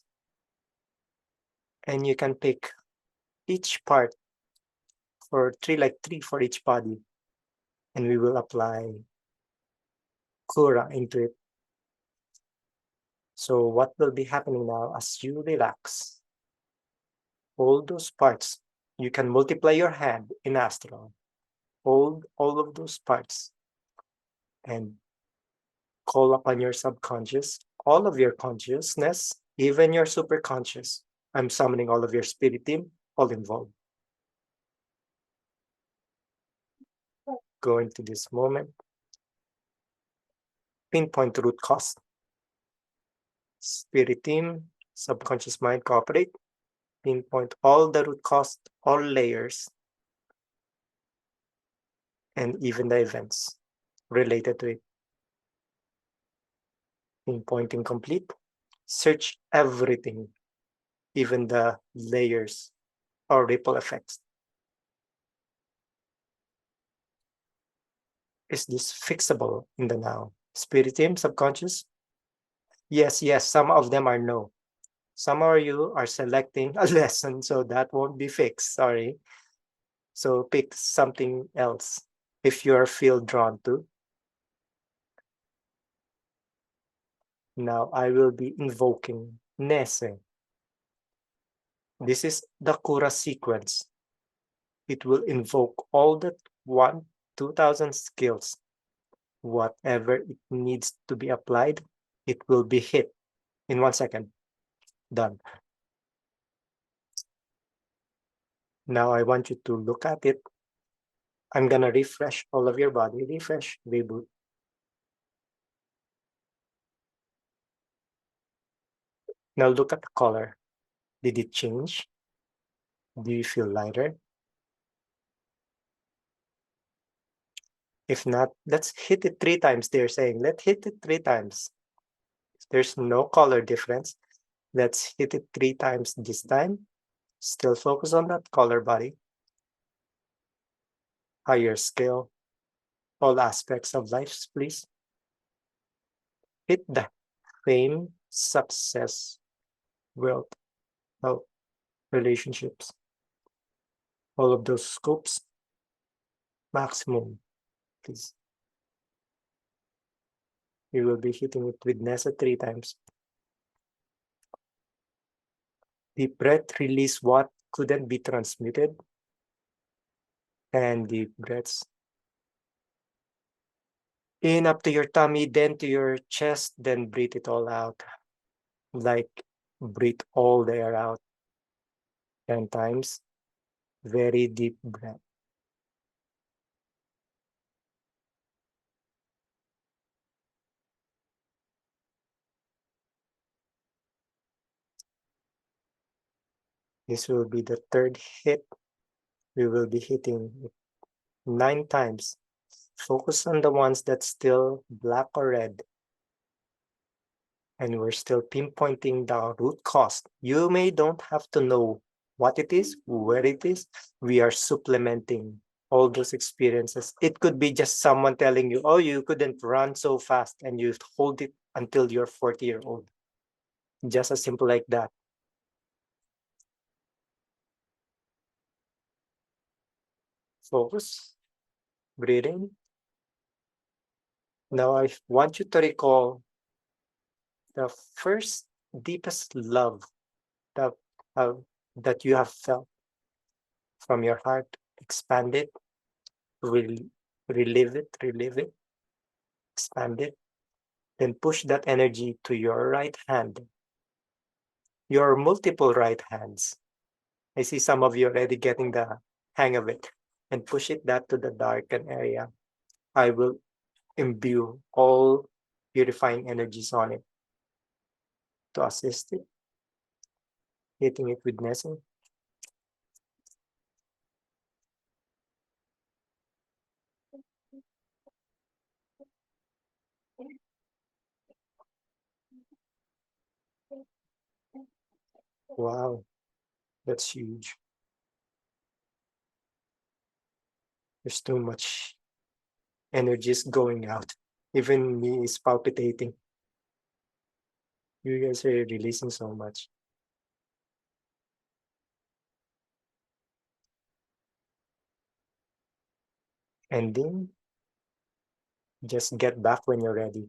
and you can pick each part for three for each body, and we will apply Kura into it. So what will be happening now as you relax? Hold those parts. You can multiply your hand in astral. Hold all of those parts and call upon your subconscious, all of your consciousness, even your superconscious. I'm summoning all of your spirit team, all involved. Go into this moment. Pinpoint the root cause. Spirit team, subconscious mind cooperate. Pinpoint all the root cause, all layers, and even the events related to it. Pinpointing complete. Search everything, even the layers or ripple effects. Is this fixable in the now? Spirit team, subconscious? Yes, yes, some of them are no. Some of you are selecting a lesson, so that won't be fixed, sorry. So pick something else if you feel drawn to. Now I will be invoking Nese. This is the Kura sequence. It will invoke all the 2,000 skills. Whatever it needs to be applied, it will be hit in 1 second. Done. Now I want you to look at it. I'm gonna refresh all of your body. Refresh, reboot. Now look at the color. Did it change? Do you feel lighter? If not, let's hit it 3 times. They're saying, let's hit it 3 times. There's no color difference. Let's hit it 3 times this time. Still focus on that color body. Higher scale. All aspects of life, please. Hit the fame, success, wealth, health, relationships. All of those scopes. Maximum, please. You will be hitting it with Nessa 3 times. Deep breath, release what couldn't be transmuted. And deep breaths. In up to your tummy, then to your chest, then breathe it all out. Like breathe all the air out 10 times. Very deep breath. This will be the 3rd hit. We will be hitting it 9 times. Focus on the ones that's still black or red. And we're still pinpointing the root cause. You don't have to know what it is, where it is. We are supplementing all those experiences. It could be just someone telling you, oh, you couldn't run so fast, and you hold it until you're 40-year-old. Just as simple like that. Focus, breathing. Now I want you to recall the first deepest love that, that you have felt from your heart. Expand it, relive it, expand it, then push that energy to your right hand, your multiple right hands. I see some of you already getting the hang of it, and push it that to the darkened area. I will imbue all purifying energies on it to assist it, hitting it with Nessie. Wow, that's huge. There's too much energy is going out. Even me is palpitating. You guys are releasing so much. Ending. Just get back when you're ready.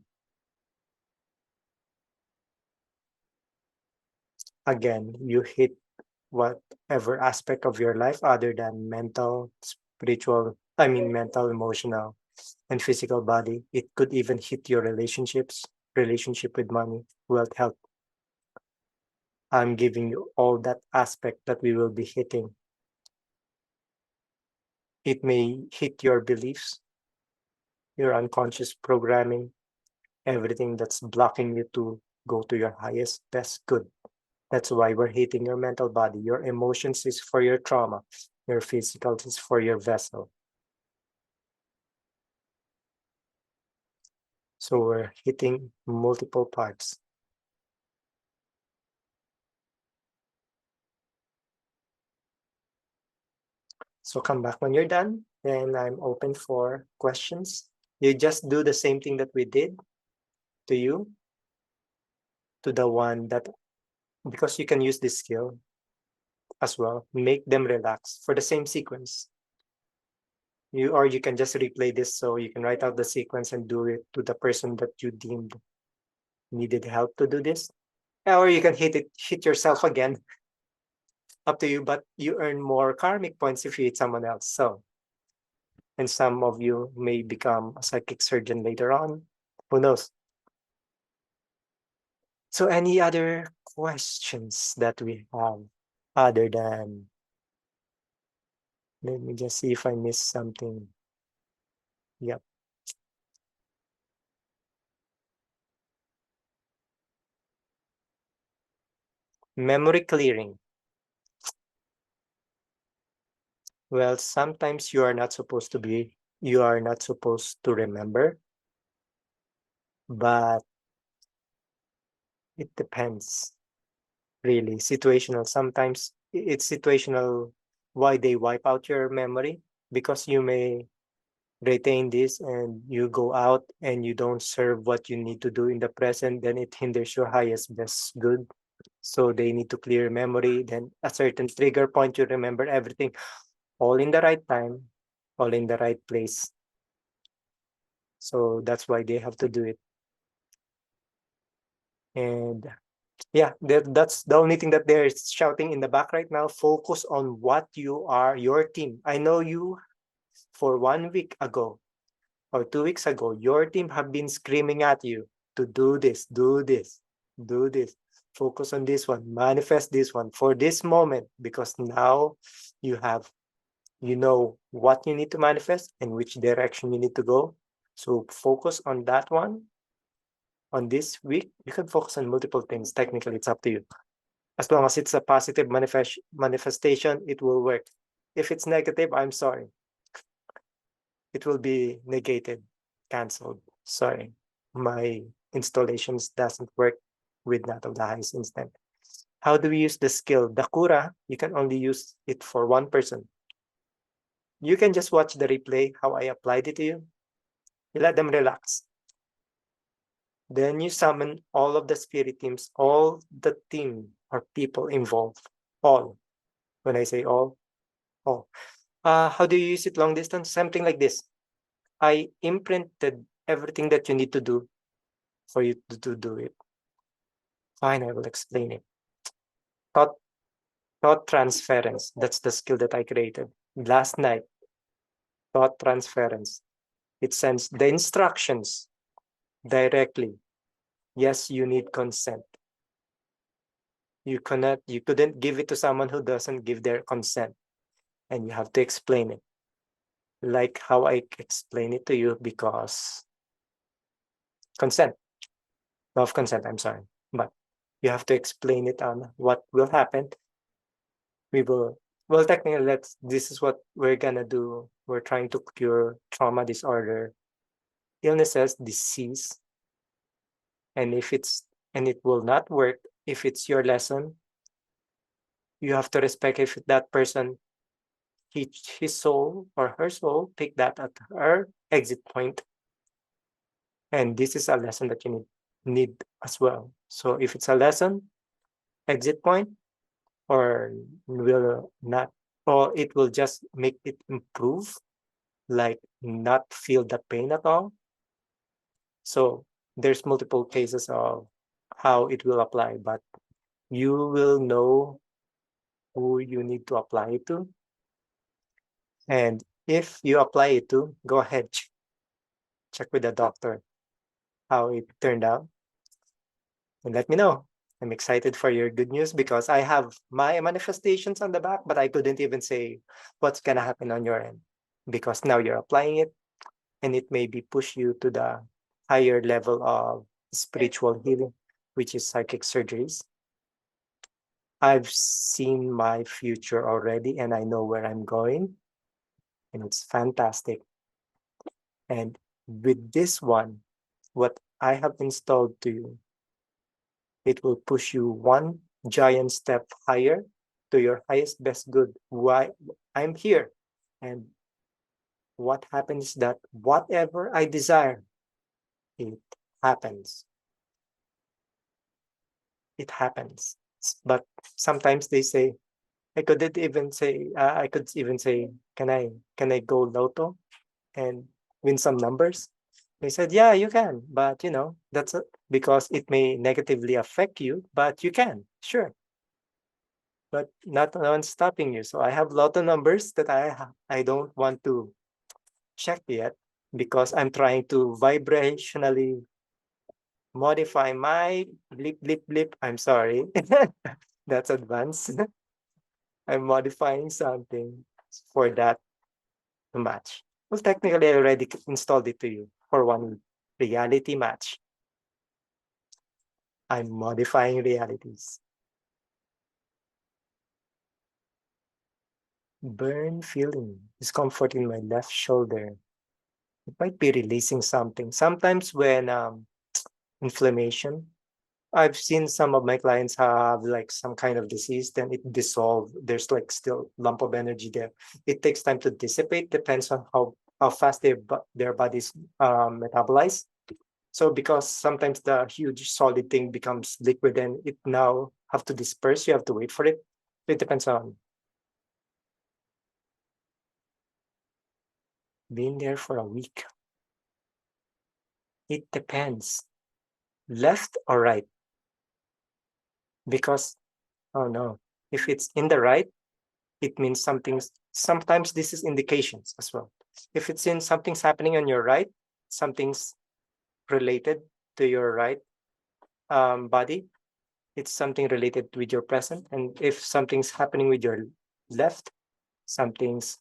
Again, you hit whatever aspect of your life other than mental, spiritual, mental, emotional, and physical body. It could even hit your relationships, relationship with money, wealth, health. I'm giving you all that aspect that we will be hitting. It may hit your beliefs, your unconscious programming, everything that's blocking you to go to your highest, best good. That's why we're hitting your mental body. Your emotions is for your trauma. Your physical is for your vessel. So we're hitting multiple parts. So come back when you're done, and I'm open for questions. You just do the same thing that we did to you, to the one that, because you can use this skill as well, make them relax for the same sequence. Or you can just replay this, so you can write out the sequence and do it to the person that you deemed needed help to do this. Or you can hit yourself again. Up to you, but you earn more karmic points if you hit someone else. So, and some of you may become a psychic surgeon later on. Who knows? So, any other questions that we have other than, let me just see if I missed something. Yep. Memory clearing. Well, sometimes you are not supposed to remember, but it depends. Really, situational. Sometimes it's situational why they wipe out your memory, because you may retain this and you go out and you don't serve what you need to do in the present, then it hinders your highest best good. So they need to clear memory. Then a certain trigger point, you remember everything all in the right time, all in the right place. So that's why they have to do it. And yeah, that's the only thing that they're shouting in the back right now. Focus on what you are, your team. I know you, for 1 week ago or 2 weeks ago, your team have been screaming at you to do this, do this, do this. Focus on this one, manifest this one for this moment, because now you know what you need to manifest and which direction you need to go. So focus on that one. On this week, you can focus on multiple things. Technically, it's up to you. As long as it's a positive manifestation, it will work. If it's negative, I'm sorry. It will be negated, canceled. Sorry. My installations doesn't work with that of the highest instant. How do we use the skill? The kura, you can only use it for one person. You can just watch the replay, how I applied it to you. You let them relax. Then you summon all of the spirit teams, all the team or people involved. All. When I say all, all. How do you use it long distance? Something like this. I imprinted everything that you need to do for you to do it. Fine, I will explain it. Thought, thought transference. That's the skill that I created last night. Thought transference. It sends the instructions directly. Yes, you need consent. You couldn't give it to someone who doesn't give their consent, and you have to explain it like how I explain it to you, because consent, law of consent, I'm sorry. But you have to explain it on what will happen. We will, well, technically, this is what we're gonna do. We're trying to cure trauma disorder, illnesses, disease. And it will not work if it's your lesson, you have to respect if that person, his soul or her soul, pick that at her exit point. And this is a lesson that you need as well. So if it's a lesson, exit point, or will not, or it will just make it improve, like not feel the pain at all. So there's multiple cases of how it will apply, but you will know who you need to apply it to. And if you apply it to, go ahead, check with the doctor how it turned out and let me know. I'm excited for your good news because I have my manifestations on the back, but I couldn't even say what's going to happen on your end because now you're applying it and it maybe push you to the higher level of spiritual healing, which is psychic surgeries. I've seen my future already and I know where I'm going, and it's fantastic. And with this one, what I have installed to you, it will push you one giant step higher to your highest best good. Why I'm here. And what happens is that whatever I desire, it happens. It happens. But sometimes they say, I could even say, can I go lotto and win some numbers? They said, yeah, you can, but that's because it may negatively affect you, but you can, sure, but not one stopping you. So I have a lot of numbers that I don't want to check yet because I'm trying to vibrationally modify my blip blip blip. I'm sorry, that's advanced. I'm modifying something for that to match. Well, technically, I already installed it to you for one reality match. I'm modifying realities. Burn feeling, discomfort in my left shoulder. It might be releasing something. Sometimes when inflammation, I've seen some of my clients have like some kind of disease, then it dissolve. There's like still lump of energy there. It takes time to dissipate, depends on how fast their bodies metabolize. So because sometimes the huge solid thing becomes liquid and it now have to disperse, you have to wait for it. It depends on being there for a week. It depends, left or right. Because, oh no, if it's in the right, it means something's, sometimes this is indications as well. If it's in something's happening on your right, something's related to your right body, it's something related with your present. And if something's happening with your left, something's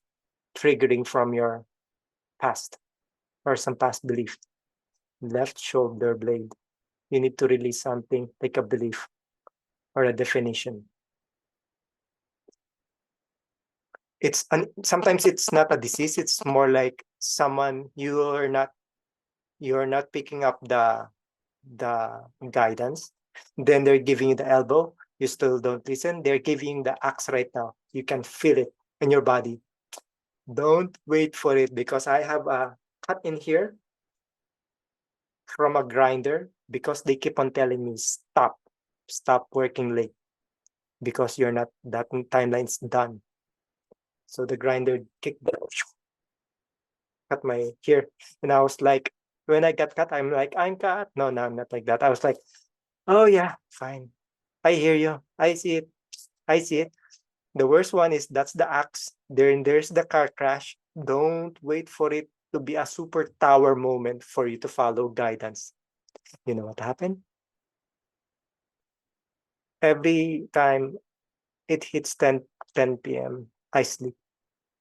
triggering from your past or some past belief. Left shoulder blade. You need to release something like a belief or a definition. Sometimes it's not a disease. It's more like someone you're not picking up the guidance. Then they're giving you the elbow. You still don't listen. They're giving you the axe right now. You can feel it in your body. Don't wait for it because I have a cut in here from a grinder because they keep on telling me stop working late because you're not, that timeline's done. So the grinder kicked cut my here, and I was like, when I got cut, I'm like, I'm cut. No, I'm not like that. I was like, oh yeah, fine. I hear you. I see it. I see it. The worst one is that's the axe. There's the car crash. Don't wait for it to be a super tower moment for you to follow guidance. You know what happened? Every time it hits 10 p.m., I sleep,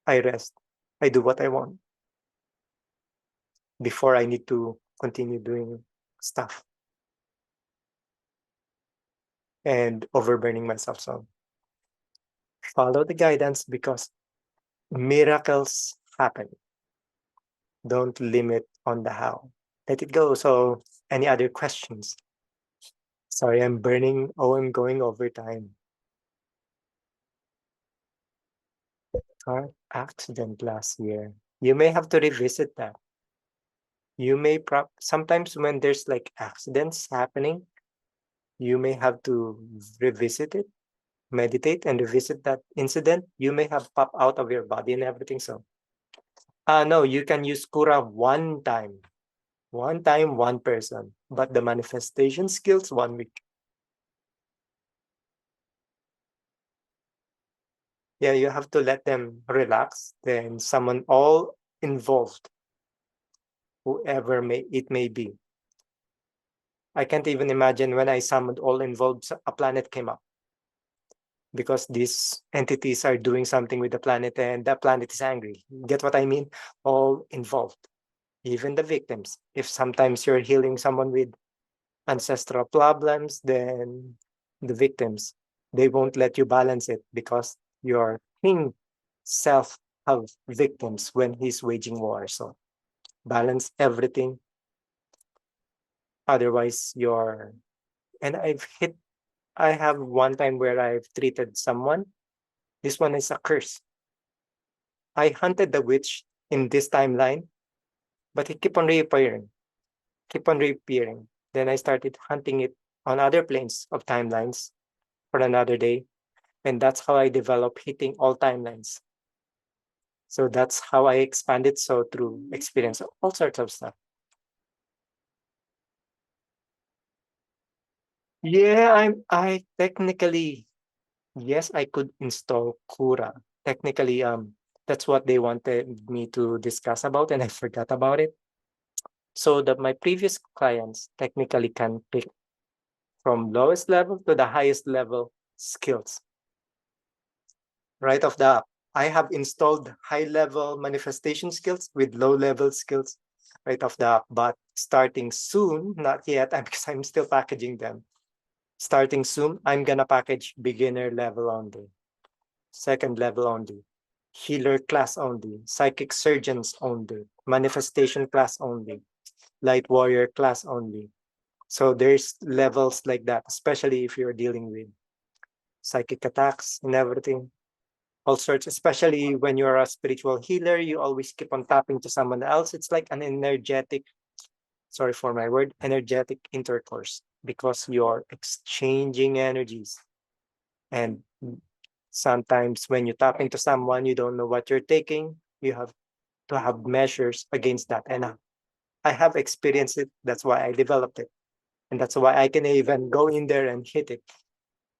I rest, I do what I want before I need to continue doing stuff and overburning myself. So follow the guidance because miracles happen. Don't limit on the how. Let it go. So any other questions? Sorry, I'm burning. Oh, I'm going over time. Car accident last year. You may have to revisit that. You may sometimes when there's like accidents happening, you may have to revisit it, meditate and revisit that incident. You may have popped out of your body and everything. So no, you can use kura one time, one person, but the manifestation skills 1 week. Yeah, you have to let them relax. Then someone all involved, whoever it may be. I can't even imagine when I summoned all involved, a planet came up because these entities are doing something with the planet and the planet is angry. Get what I mean? All involved, even the victims. If sometimes you're healing someone with ancestral problems, then the victims, they won't let you balance it because your king self have victims when he's waging war. So balance everything. Otherwise, you're, and I have one time where I've treated someone. This one is a curse. I hunted the witch in this timeline, but it keep on reappearing. Then I started hunting it on other planes of timelines for another day. And that's how I developed hitting all timelines. So that's how I expanded. So through experience, all sorts of stuff. Yeah, I technically, yes, I could install Kura. Technically, that's what they wanted me to discuss about, and I forgot about it. So that my previous clients technically can pick from lowest level to the highest level skills right off the app. I have installed high level manifestation skills with low level skills right off the app, but starting soon, not yet, because I'm still packaging them. Starting soon, I'm gonna package beginner level only, second level only, healer class only, psychic surgeons only, manifestation class only, light warrior class only. So there's levels like that, especially if you're dealing with psychic attacks and everything. All sorts, especially when you're a spiritual healer, you always keep on tapping to someone else. It's like an energetic, sorry for my word, energetic intercourse because you're exchanging energies. And sometimes when you tap into someone, you don't know what you're taking. You have to have measures against that. And I have experienced it. That's why I developed it. And that's why I can even go in there and hit it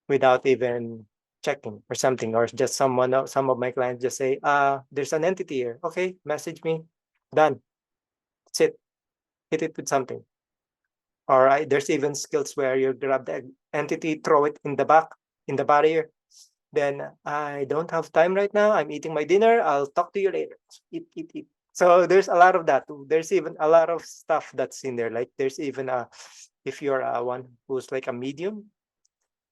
without even checking or something, or just someone else, some of my clients just say, there's an entity here. Okay, message me. Done. That's it. Hit it with something. All right. There's even skills where you grab the entity, throw it in the back, in the barrier. Then I don't have time right now. I'm eating my dinner. I'll talk to you later. Eat, eat, eat. So there's a lot of that. There's even a lot of stuff that's in there. Like there's even if you're one who's like a medium,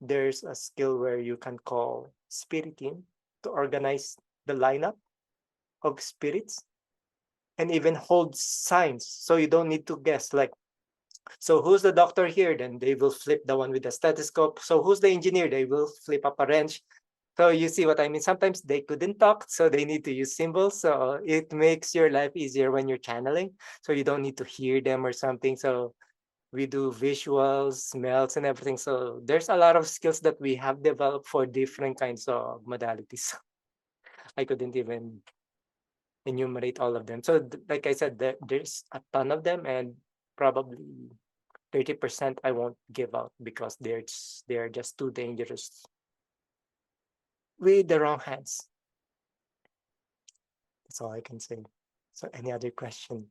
there's a skill where you can call spirit team to organize the lineup of spirits and even hold signs so you don't need to guess like, so who's the doctor here, then they will flip the one with the stethoscope. So who's the engineer, they will flip up a wrench. So you see what I mean. Sometimes they couldn't talk, so they need to use symbols. So it makes your life easier when you're channeling, so you don't need to hear them or something. So we do visuals, smells, and everything. So there's a lot of skills that we have developed for different kinds of modalities. I couldn't even enumerate all of them. So like I said, there's a ton of them, and probably 30% I won't give out because they're just too dangerous with the wrong hands. That's all I can say. So any other question?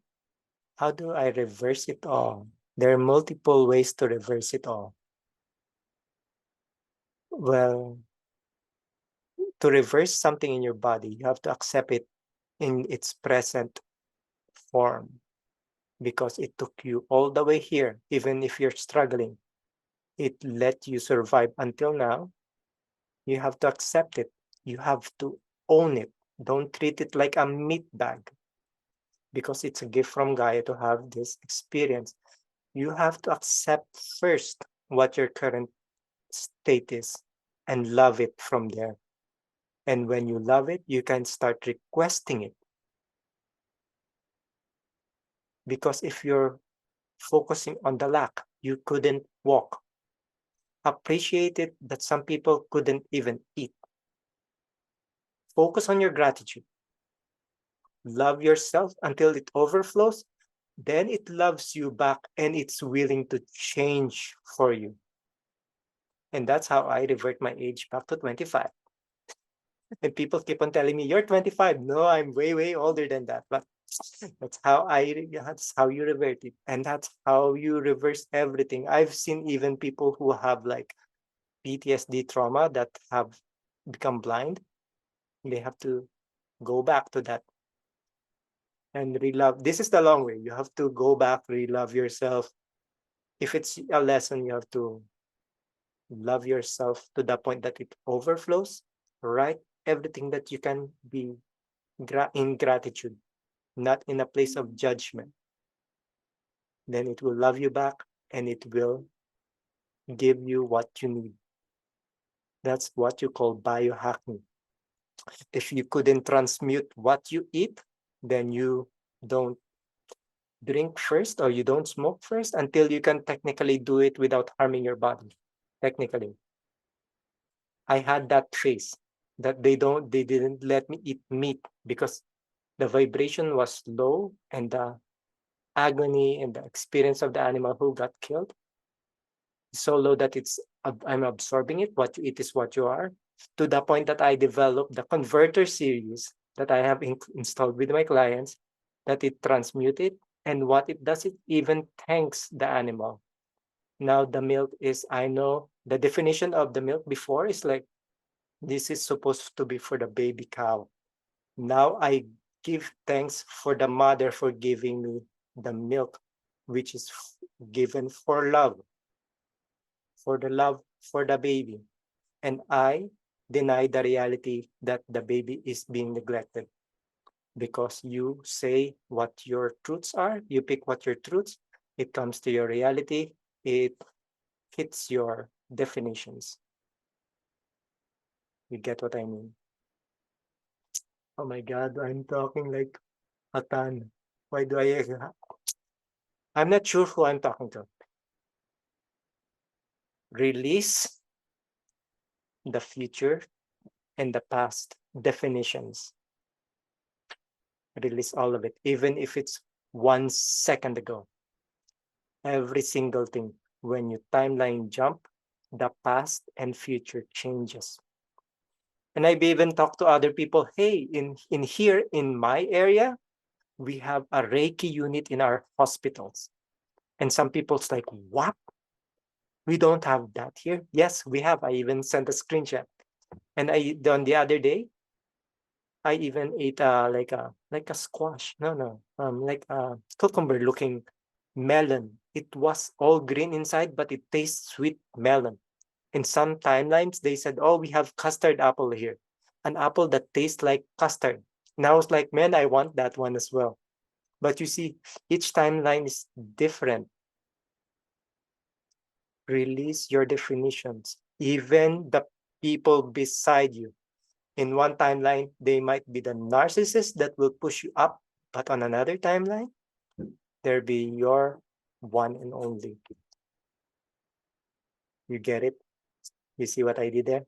How do I reverse it all? There are multiple ways to reverse it all. Well, to reverse something in your body, you have to accept it in its present form. because it took you all the way here. Even if you're struggling, it let you survive until now. You have to accept it. You have to own it. Don't treat it like a meat bag, because it's a gift from Gaia to have this experience. You have to accept first what your current state is and love it from there. And when you love it, you can start requesting it. Because if you're focusing on the lack, you couldn't walk. Appreciate it that some people couldn't even eat. Focus on your gratitude. Love yourself until it overflows. Then it loves you back and it's willing to change for you. And that's how I revert my age back to 25. And people keep on telling me, you're 25. No, I'm way, way older than that. But that's how you revert it. And that's how you reverse everything. I've seen even people who have like PTSD trauma that have become blind. They have to go back to that and relove. This is the long way. You have to go back, relove yourself. If it's a lesson, you have to love yourself to the point that it overflows. Write everything that you can be in gratitude, not in a place of judgment. Then it will love you back and it will give you what you need. That's what you call biohacking. If you couldn't transmute what you eat, then you don't drink first or you don't smoke first until you can technically do it without harming your body. Technically, I had that phase that they didn't let me eat meat because the vibration was low and the agony and the experience of the animal who got killed is so low that I'm absorbing it. What you eat is what you are, to the point that I developed the converter series that I have installed with my clients, that it transmutes it. And what it does, it even thanks the animal. Now the milk is, I know the definition of the milk before is like, this is supposed to be for the baby cow. Now I give thanks for the mother for giving me the milk, which is given for love, for the love for the baby. And I deny the reality that the baby is being neglected, because you say what your truths are, you pick what your truths, it comes to your reality, it hits your definitions. You get what I mean? Oh my God, I'm talking like a ton. Why do I? I'm not sure who I'm talking to. Release the future and the past definitions. Release all of it, even if it's 1 second ago. Every single thing. When you timeline jump, the past and future changes. And I've even talked to other people, hey, in here in my area, we have a Reiki unit in our hospitals. And some people's like, what? We don't have that here. Yes, we have. I even sent a screenshot. And on the other day, I even ate like a squash. No, like a cucumber looking melon. It was all green inside, but it tastes sweet melon. In some timelines, they said, oh, we have custard apple here, an apple that tastes like custard. And I was like, man, I want that one as well. But you see, each timeline is different. Release your definitions. Even the people beside you. In one timeline, they might be the narcissist that will push you up, but on another timeline, they'll be your one and only. You get it? You see what I did there?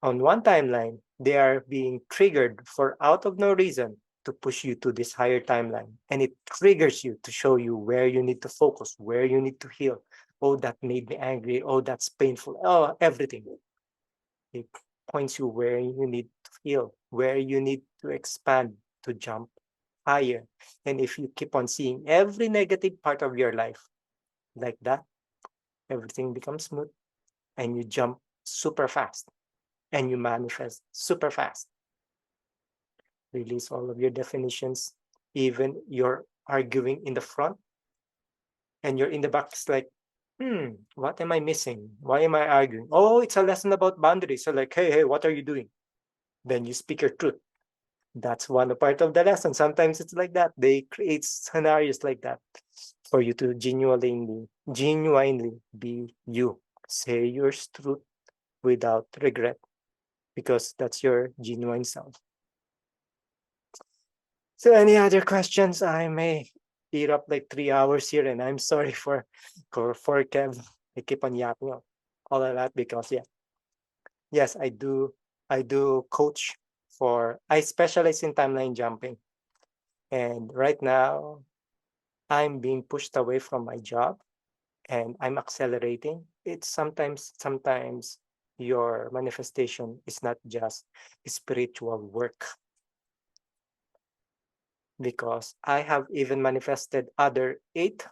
On one timeline, they are being triggered for out of no reason to push you to this higher timeline. And it triggers you to show you where you need to focus, where you need to heal. Oh, that made me angry. Oh, that's painful. Oh, everything. It points you where you need to heal, where you need to expand, to jump higher. And if you keep on seeing every negative part of your life like that, everything becomes smooth and you jump super fast and you manifest super fast. Release all of your definitions, even your arguing in the front, and you're in the back. It's like, what am I missing? Why am I arguing? Oh, it's a lesson about boundaries. So like, hey, what are you doing? Then you speak your truth. That's one part of the lesson. Sometimes it's like that. They create scenarios like that for you to genuinely be you. Say your truth without regret, because that's your genuine self. So any other questions? I may eat up like 3 hours here, and I'm sorry for Kev. I keep on yapping all of that because yes, I do coach I specialize in timeline jumping. And right now I'm being pushed away from my job and I'm accelerating. It's sometimes your manifestation is not just spiritual work, because I have even manifested other 8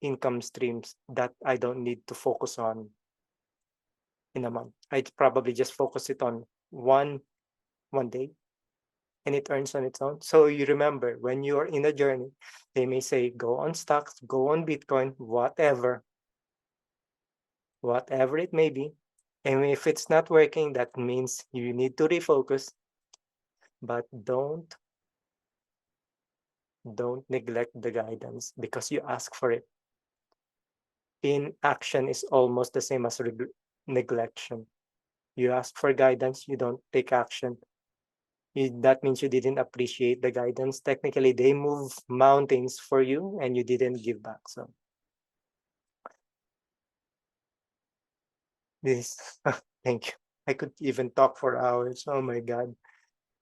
income streams that I don't need to focus on in a month. I'd probably just focus it on one day, and it earns on its own. So you remember, when you're in a journey, they may say, go on stocks, go on Bitcoin, whatever it may be. And if it's not working, that means you need to refocus. But don't neglect the guidance because you ask for it. Inaction is almost the same as neglection. You ask for guidance, you don't take action. That means you didn't appreciate the guidance. Technically, they move mountains for you and you didn't give back. So this, thank you. I could even talk for hours. Oh my God.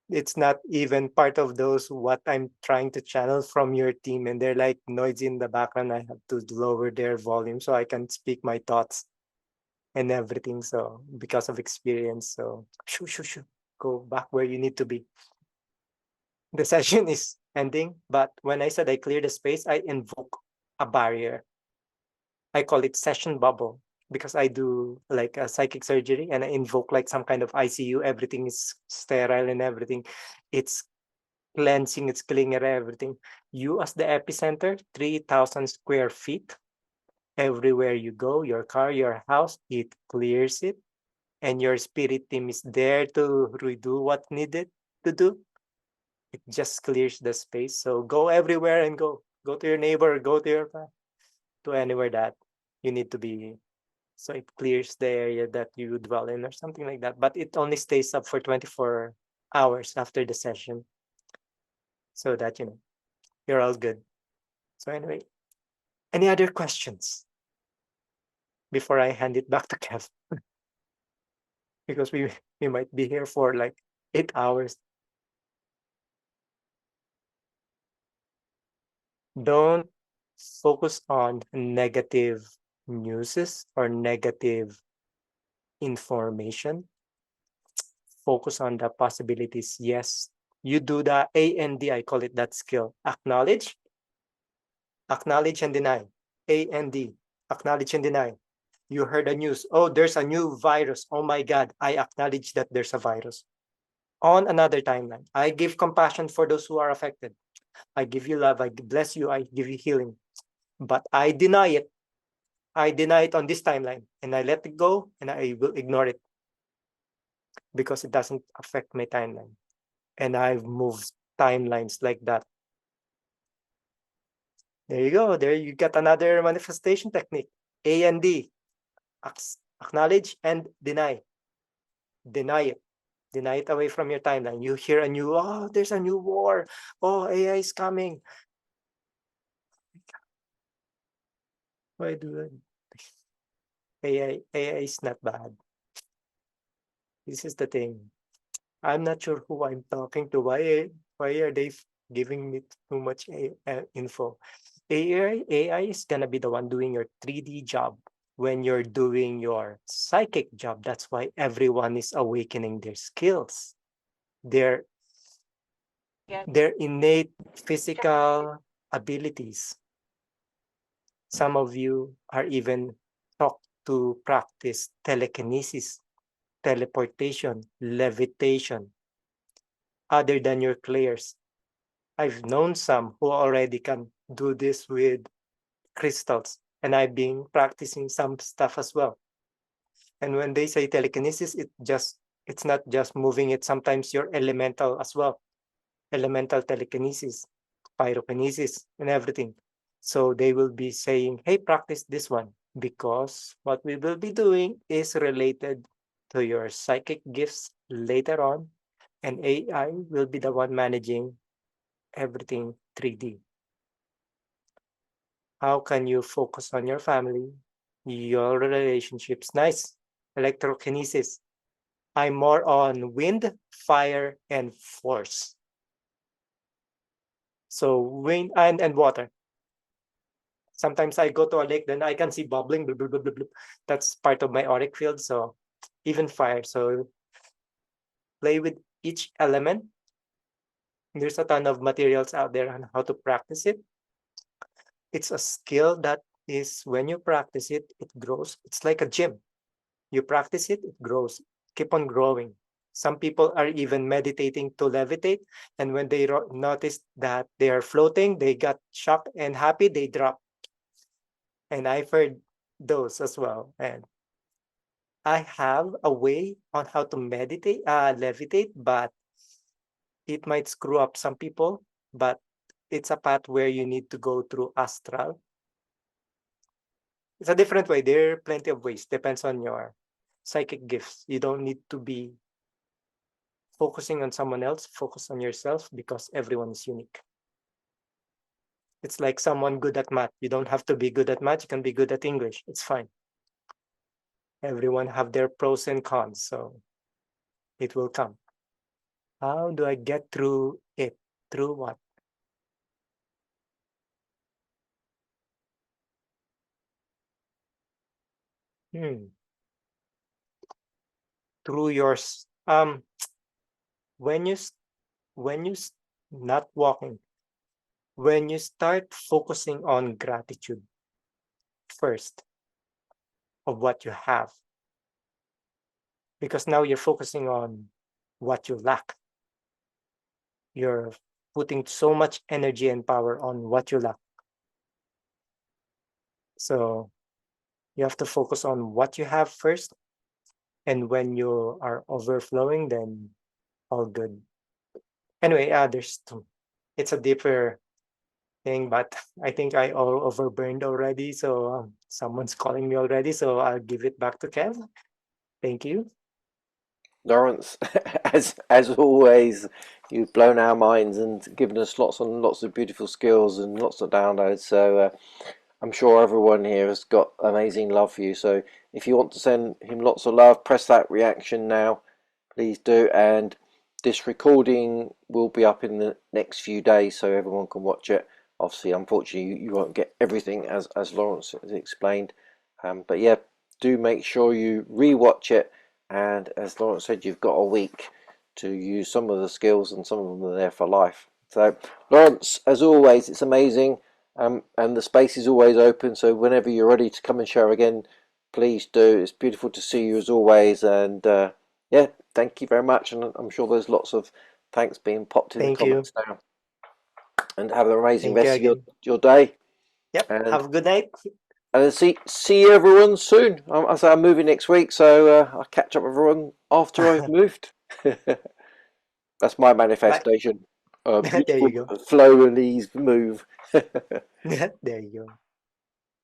It's not even part of those what I'm trying to channel from your team, and they're like noisy in the background. I have to lower their volume so I can speak my thoughts and everything. So because of experience, so shoo, go back where you need to be. The session is ending, but when I said I clear the space, I invoke a barrier. I call it session bubble because I do like a psychic surgery and I invoke like some kind of ICU. Everything is sterile and everything. It's cleansing, it's cleaning everything. You as the epicenter, 3,000 square feet. Everywhere you go, your car, your house, it clears it. And your spirit team is there to redo what needed to do. It just clears the space. So go everywhere and go. Go to your neighbor, go to anywhere that you need to be. So it clears the area that you dwell in or something like that. But it only stays up for 24 hours after the session, so that you're all good. So anyway, any other questions before I hand it back to Kev? Because we might be here for like 8 hours. Don't focus on negative newses or negative information. Focus on the possibilities. Yes, you do the AND, I call it that skill. Acknowledge and deny. AND, acknowledge and deny. You heard the news. Oh, there's a new virus. Oh my God, I acknowledge that there's a virus. On another timeline, I give compassion for those who are affected. I give you love. I bless you. I give you healing. But I deny it. I deny it on this timeline, and I let it go, and I will ignore it because it doesn't affect my timeline. And I've moved timelines like that. There you go. There you got another manifestation technique. A and D. Acknowledge and deny. Deny it. Deny it away from your timeline. You hear there's a new war. Oh, AI is coming. Why do AI is not bad. This is the thing. I'm not sure who I'm talking to. Why are they giving me too much info? AI is gonna be the one doing your 3D job when you're doing your psychic job. That's why everyone is awakening their skills, their innate physical abilities. Some of you are even taught to practice telekinesis, teleportation, levitation, other than your clairs. I've known some who already can do this with crystals, and I've been practicing some stuff as well. And when they say telekinesis, it's not just moving it. Sometimes you're elemental as well, elemental telekinesis, pyrokinesis, and everything. So they will be saying, hey, practice this one, because what we will be doing is related to your psychic gifts later on, and AI will be the one managing everything 3D. How can you focus on your family, your relationships? Nice. Electrokinesis. I'm more on wind, fire, and force. So wind and water. Sometimes I go to a lake, then I can see bubbling. Blah, blah, blah, blah, blah. That's part of my auric field. So even fire. So play with each element. There's a ton of materials out there on how to practice it. It's a skill that is, when you practice it, it grows. It's like a gym. You practice it, it grows. Keep on growing. Some people are even meditating to levitate. And when they notice that they are floating, they got shocked and happy, they drop. And I've heard those as well. And I have a way on how to levitate, but it might screw up some people. But it's a path where you need to go through astral. It's a different way. There are plenty of ways. Depends on your psychic gifts. You don't need to be focusing on someone else. Focus on yourself, because everyone is unique. It's like someone good at math. You don't have to be good at math. You can be good at English. It's fine. Everyone have their pros and cons, so it will come. How do I get through it? Through what? Through yours. When you when you not walking, when you start focusing on gratitude first of what you have, because now you're focusing on what you lack. You're putting so much energy and power on what you lack. So you have to focus on what you have first. And when you are overflowing, then all good. Anyway, it's a deeper thing, but I think I all overburned already. So someone's calling me already. So I'll give it back to Kev. Thank you. Lawrence, as always, you've blown our minds and given us lots and lots of beautiful skills and lots of downloads. So I'm sure everyone here has got amazing love for you. So if you want to send him lots of love, press that reaction now. Please do. And this recording will be up in the next few days, so everyone can watch it. Obviously, unfortunately, you won't get everything as Lawrence has explained. But yeah, do make sure you re-watch it. And as Lawrence said, you've got a week to use some of the skills, and some of them are there for life. So Lawrence, as always, it's amazing, and the space is always open, so whenever you're ready to come and share again, please do. It's beautiful to see you as always, and yeah, thank you very much. And I'm sure there's lots of thanks being popped in the Thank you. comments now. And have an amazing Thank you rest of again. your day. Yep. And Have a good night. see you everyone soon. I'm moving next week, so I'll catch up with everyone after I've moved. That's my Bye. manifestation. A There beautiful you go. flow and ease move. There you go.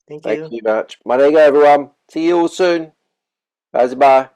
Thank Thank you. you much. My there you go everyone. See you all soon. Bye bye.